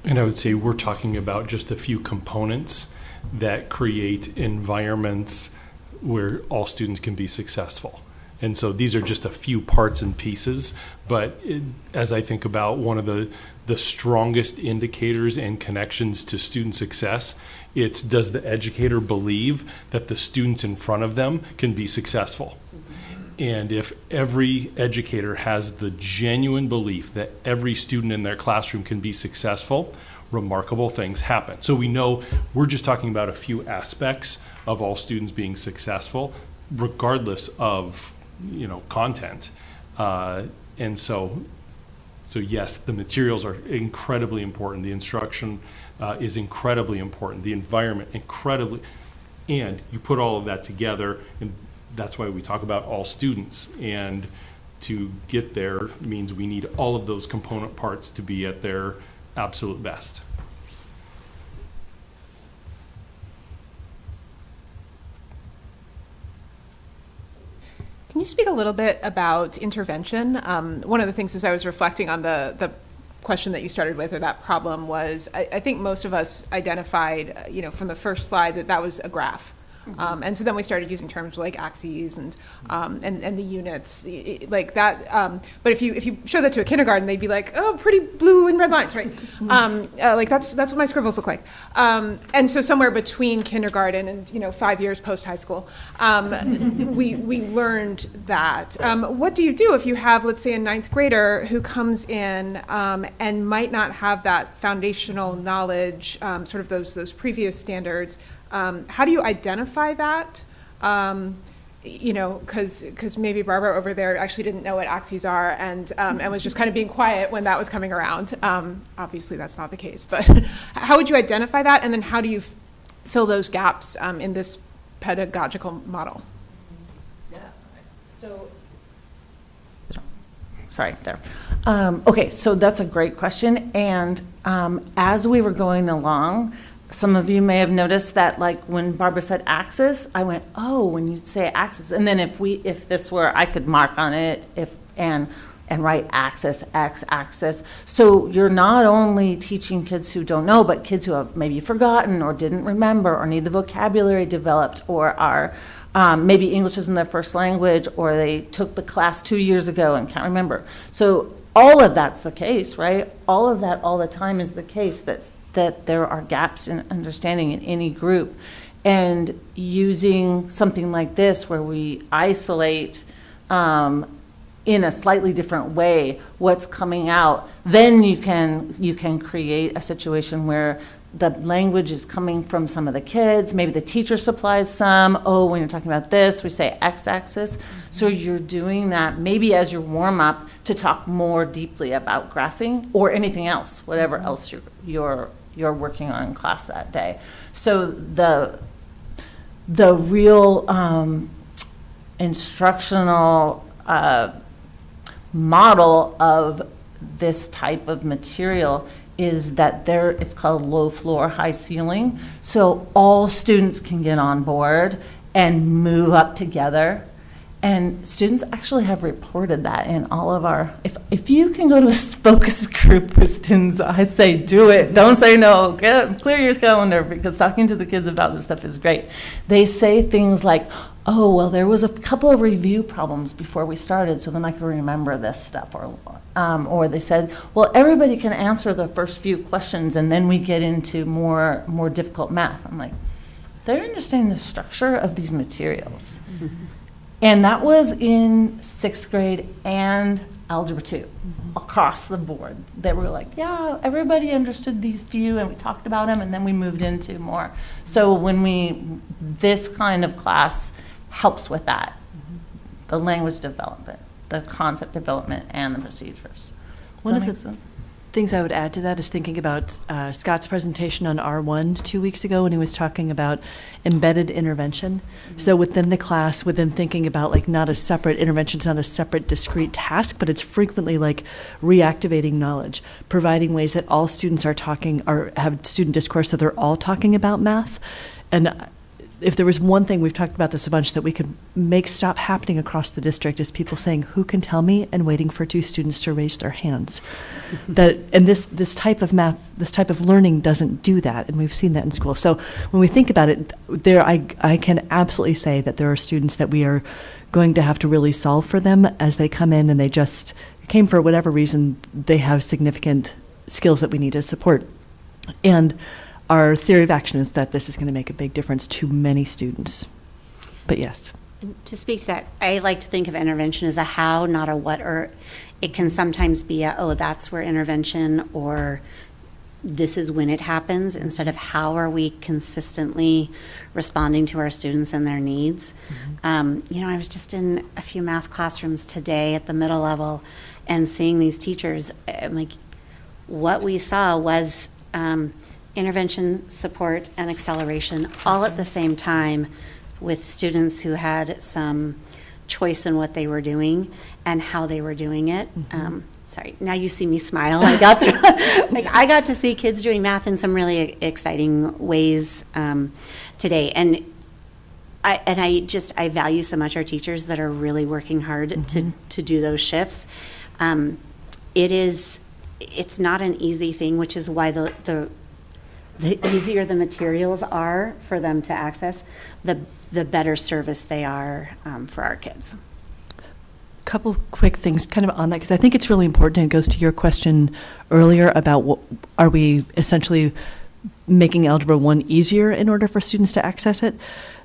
[SPEAKER 2] And I would say we're talking about just a few components that create environments where all students can be successful. And so these are just a few parts and pieces, but as I think about one of the strongest indicators and connections to student success, it's does the educator believe that the students in front of them can be successful? And if every educator has the genuine belief that every student in their classroom can be successful, remarkable things happen. So we know we're just talking about a few aspects of all students being successful, regardless of content. And so yes, the materials are incredibly important. The instruction is incredibly important. The environment, incredibly, and you put all of that together, and that's why we talk about all students. And to get there means we need all of those component parts to be at their absolute best.
[SPEAKER 1] Can you speak a little bit about intervention? One of the things as I was reflecting on the question that you started with, or that problem, was I think most of us identified, from the first slide that was a graph. And so then we started using terms like axes and the units like that. But if you show that to a kindergarten, they'd be like, "Oh, pretty blue and red lines, right?" Like that's what my scribbles look like. And so somewhere between kindergarten and 5 years post high school, we learned that. What do you do if you have, let's say, a ninth grader who comes in and might not have that foundational knowledge, sort of those previous standards? How do you identify that? Because maybe Barbara over there actually didn't know what axes are and was just kind of being quiet when that was coming around. Obviously, that's not the case. But how would you identify that? And then how do you fill those gaps in this pedagogical model?
[SPEAKER 5] Yeah. So, sorry, there. Okay, so that's a great question. And as we were going along, some of you may have noticed that, like, when Barbara said axis, I went, oh, when you say axis. And then if this were, I could mark on it and write axis, x-axis. So you're not only teaching kids who don't know, but kids who have maybe forgotten or didn't remember or need the vocabulary developed or are maybe English isn't their first language, or they took the class 2 years ago and can't remember. So all of that's the case, right? All of that all the time is the case, that there are gaps in understanding in any group. And using something like this where we isolate in a slightly different way what's coming out, then you can create a situation where the language is coming from some of the kids. Maybe the teacher supplies some. Oh, when you're talking about this, we say x-axis. So you're doing that maybe as your warm-up to talk more deeply about graphing or anything else, whatever else you're working on in class that day. So the real instructional model of this type of material is that it's called low floor, high ceiling. So all students can get on board and move up together And students actually have reported that in all of our, if you can go to a focus group with students, I'd say do it. Don't say no. Clear your calendar, because talking to the kids about this stuff is great. They say things like, oh, well, there was a couple of review problems before we started, so then I could remember this stuff. Or they said, well, everybody can answer the first few questions, and then we get into more difficult math. I'm like, they're understanding the structure of these materials. Mm-hmm. And that was in 6th grade and Algebra 2, across the board. They were like, yeah, everybody understood these few, and we talked about them, and then we moved into more. So this kind of class helps with that, the language development, the concept development, and the procedures.
[SPEAKER 3] One of the things I would add to that is thinking about Scott's presentation on R1 2 weeks ago when he was talking about embedded intervention. So within the class, within thinking about like not a separate intervention, it's not a separate discrete task, but it's frequently like reactivating knowledge, providing ways that all students are talking or have student discourse so they're all talking about math. And if there was one thing, we've talked about this a bunch, that we could make stop happening across the district is people saying, who can tell me, and waiting for 2 students to raise their hands. This type of math, this type of learning doesn't do that, and we've seen that in school. So when we think about it, I can absolutely say that there are students that we are going to have to really solve for them as they come in and they just came for whatever reason, they have significant skills that we need to support. And our theory of action is that this is going to make a big difference to many students. But yes.
[SPEAKER 4] To speak to that, I like to think of intervention as a how, not a what, or it can sometimes be a, oh, that's where intervention, or this is when it happens, instead of how are we consistently responding to our students and their needs. Mm-hmm. I was just in a few math classrooms today at the middle level and seeing these teachers, I'm like, what we saw was intervention, support, and acceleration all at the same time, with students who had some choice in what they were doing and how they were doing it. Mm-hmm. Sorry, now you see me smile. I got to see kids doing math in some really exciting ways today, and I value so much our teachers that are really working hard mm-hmm. to do those shifts. It's not an easy thing, which is why the easier the materials are for them to access, the better service they are for our kids.
[SPEAKER 3] Couple quick things kind of on that, because I think it's really important, and it goes to your question earlier about what are we essentially making Algebra 1 easier in order for students to access it.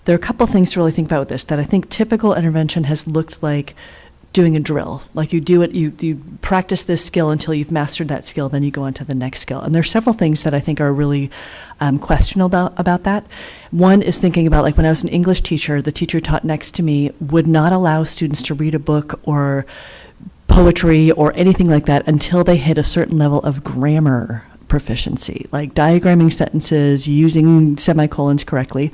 [SPEAKER 3] There are a couple things to really think about with this, that I think typical intervention has looked like doing a drill. Like you do it, you practice this skill until you've mastered that skill, then you go on to the next skill. And there's several things that I think are really questionable about that. One is thinking about, like when I was an English teacher, the teacher taught next to me would not allow students to read a book or poetry or anything like that until they hit a certain level of grammar proficiency, like diagramming sentences, using semicolons correctly.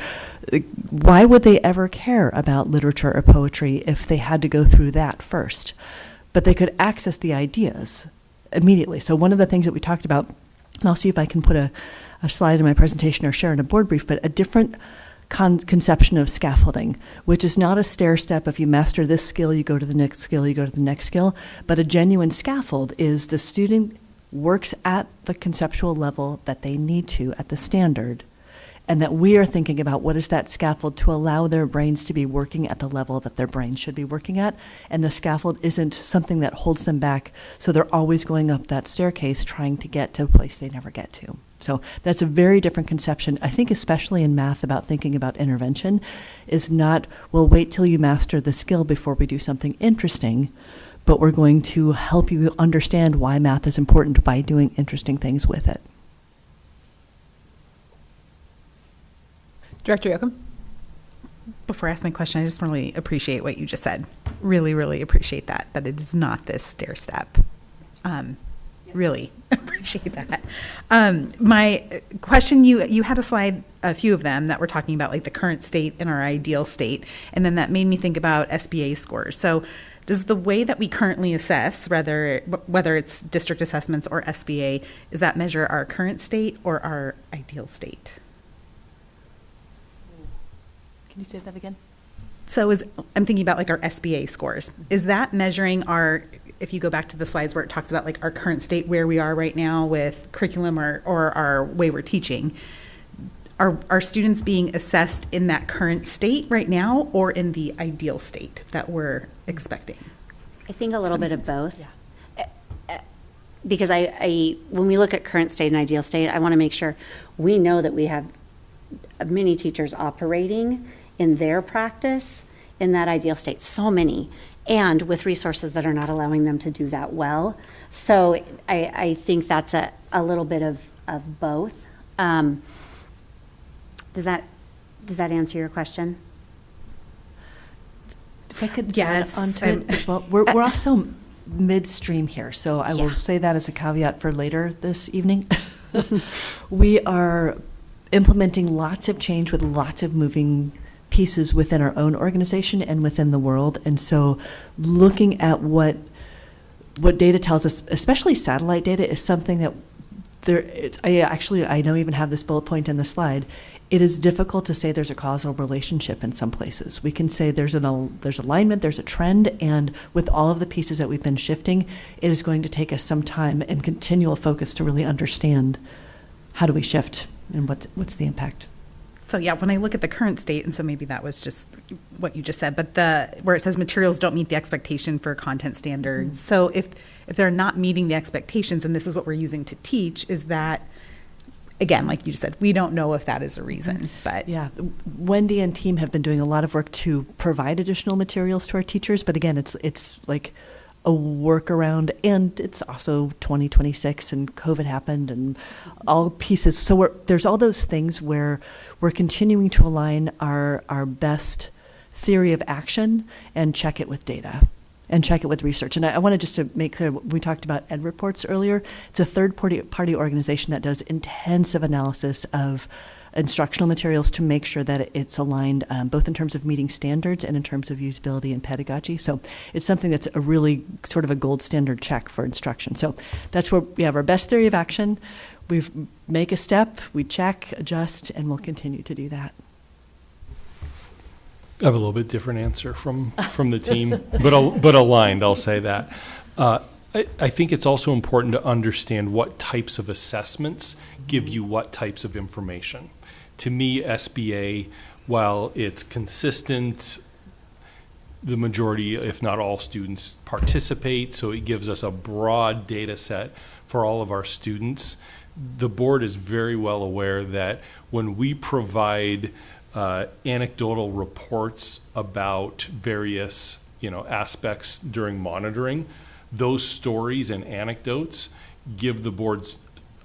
[SPEAKER 3] Why would they ever care about literature or poetry if they had to go through that first? But they could access the ideas immediately. So one of the things that we talked about, and I'll see if I can put a slide in my presentation or share in a board brief, but a different conception of scaffolding, which is not a stair step. If you master this skill, you go to the next skill, you go to the next skill. But a genuine scaffold is the student works at the conceptual level that they need to at the standard, and that we are thinking about what is that scaffold to allow their brains to be working at the level that their brains should be working at, and the scaffold isn't something that holds them back so they're always going up that staircase trying to get to a place they never get to. So that's a very different conception, I think, especially in math, about thinking about intervention, is not, well, wait till you master the skill before we do something interesting, but we're going to help you understand why math is important by doing interesting things with it.
[SPEAKER 1] Director Yoakum?
[SPEAKER 11] Before I ask my question, I just really appreciate what you just said. Really, really appreciate that it is not this stair step. Really appreciate that. My question, you had a slide, a few of them, that were talking about like the current state and our ideal state, and then that made me think about SBA scores. So does the way that we currently assess, whether it's district assessments or SBA, is that measure our current state or our ideal state?
[SPEAKER 3] Can you say that again?
[SPEAKER 11] So I'm thinking about like our SBA scores. Is that measuring our, if you go back to the slides where it talks about like our current state, where we are right now with curriculum or our way we're teaching, are students being assessed in that current state right now or in the ideal state that we're expecting?
[SPEAKER 4] I think a little bit of both.
[SPEAKER 11] Yeah.
[SPEAKER 4] Because I when we look at current state and ideal state, I want to make sure we know that we have many teachers operating in their practice in that ideal state, so many, and with resources that are not allowing them to do that well. So I think that's a little bit of both. Does that answer your question?
[SPEAKER 3] If I could
[SPEAKER 11] Yes,
[SPEAKER 3] add onto it as well. We're also midstream here, so I will say that as a caveat for later this evening. We are implementing lots of change with lots of moving pieces within our own organization and within the world. And so looking at what data tells us, especially satellite data, is something that I don't even have this bullet point in the slide. It is difficult to say there's a causal relationship in some places. We can say there's alignment, there's a trend, and with all of the pieces that we've been shifting, it is going to take us some time and continual focus to really understand how do we shift and what's the impact.
[SPEAKER 11] So yeah, when I look at the current state, and so maybe that was just what you just said, but where it says materials don't meet the expectation for content standards. Mm-hmm. So if they're not meeting the expectations, and this is what we're using to teach, is that, again, like you just said, we don't know if that is a reason, but.
[SPEAKER 3] Yeah, Wendy and team have been doing a lot of work to provide additional materials to our teachers, but again, it's like a workaround, and it's also 2026 and COVID happened and all pieces. So there's all those things where we're continuing to align our best theory of action and check it with data and check it with research. And I wanted just to make clear, we talked about Ed Reports earlier. It's a third-party organization that does intensive analysis of instructional materials to make sure that it's aligned both in terms of meeting standards and in terms of usability and pedagogy. So it's something that's a really sort of a gold standard check for instruction. So that's where we have our best theory of action. We make a step, we check, adjust, and we'll continue to do that.
[SPEAKER 2] I have a little bit different answer from the team, but aligned, I'll say that. I think it's also important to understand what types of assessments give you what types of information. To me, SBA, while it's consistent, the majority, if not all students participate, so it gives us a broad data set for all of our students. The board is very well aware that when we provide anecdotal reports about various aspects during monitoring, those stories and anecdotes give the boards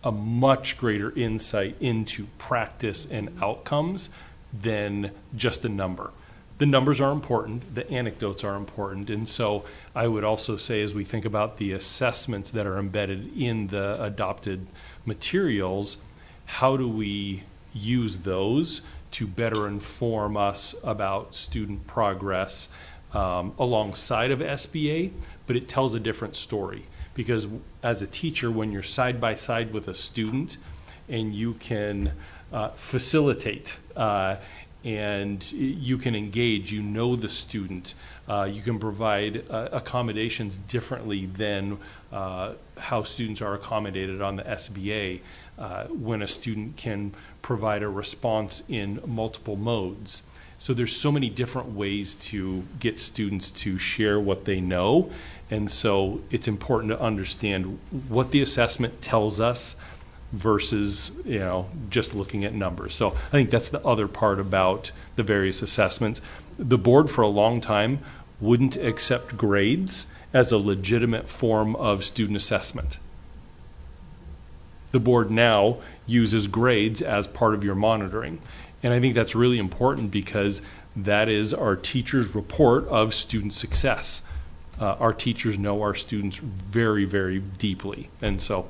[SPEAKER 2] a much greater insight into practice and outcomes than just a number. The numbers are important, the anecdotes are important, and so I would also say, as we think about the assessments that are embedded in the adopted materials, how do we use those to better inform us about student progress alongside of SBA, but it tells a different story. Because as a teacher, when you're side by side with a student and you can facilitate and you can engage, you know the student, you can provide accommodations differently than how students are accommodated on the SBA when a student can provide a response in multiple modes. So there's so many different ways to get students to share what they know. And so it's important to understand what the assessment tells us versus, just looking at numbers. So I think that's the other part about the various assessments. The board for a long time wouldn't accept grades as a legitimate form of student assessment. The board now uses grades as part of your monitoring. And I think that's really important because that is our teachers' report of student success. Our teachers know our students very, very deeply. And so.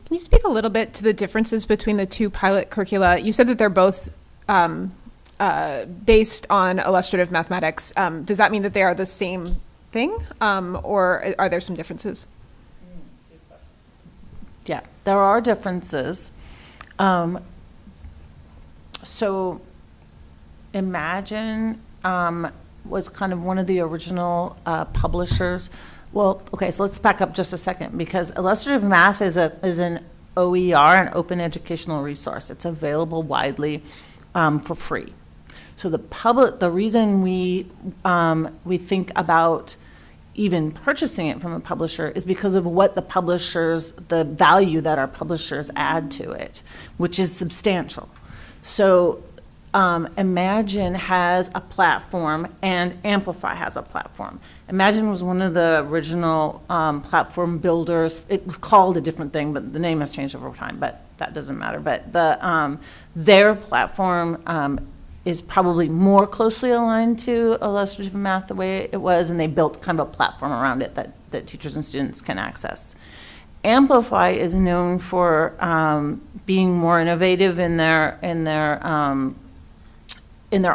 [SPEAKER 1] Can you speak a little bit to the differences between the two pilot curricula? You said that they're both based on illustrative mathematics. Does that mean that they are the same thing, or are there some differences?
[SPEAKER 5] Yeah, there are differences. So Imagine was kind of one of the original publishers. Well, okay, so let's back up just a second, because Illustrative Math is an OER, an open educational resource. It's available widely for free. So the reason we think about even purchasing it from a publisher is because of what the value that our publishers add to it, which is substantial. So Imagine has a platform and Amplify has a platform. Imagine was one of the original platform builders. It was called a different thing, but the name has changed over time, but that doesn't matter. But their platform is probably more closely aligned to Illustrative Math the way it was, and they built kind of a platform around it that teachers and students can access. Amplify is known for being more innovative in their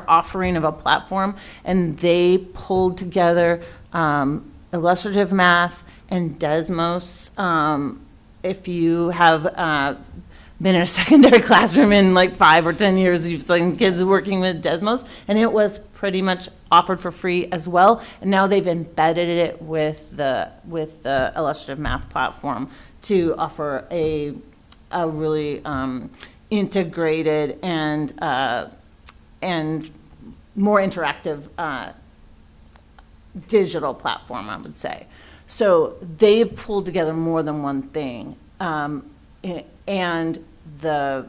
[SPEAKER 5] offering of a platform, and they pulled together Illustrative Math and Desmos. If you have been in a secondary classroom in like 5 or 10 years, you've seen kids working with Desmos, and it was pretty much offered for free as well. And now they've embedded it with the Illustrative Math platform to offer a really integrated and more interactive digital platform, I would say. So they've pulled together more than one thing, and the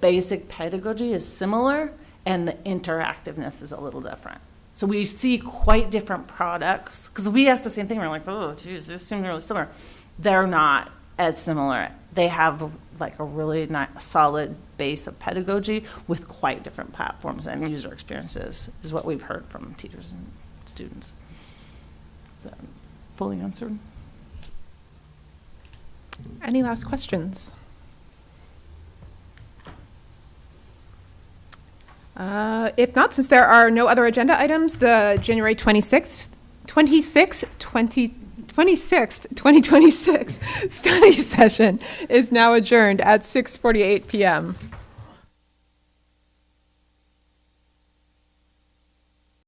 [SPEAKER 5] basic pedagogy is similar, and the interactiveness is a little different. So we see quite different products, because we asked the same thing. We're like, oh, geez, they seem really similar. They're not as similar. They have like a really solid base of pedagogy with quite different platforms and user experiences, is what we've heard from teachers and students. Is that fully answered?
[SPEAKER 1] Any last questions? If not, since there are no other agenda items, the January 26th, 2026 study session is now adjourned at 6:48 p.m.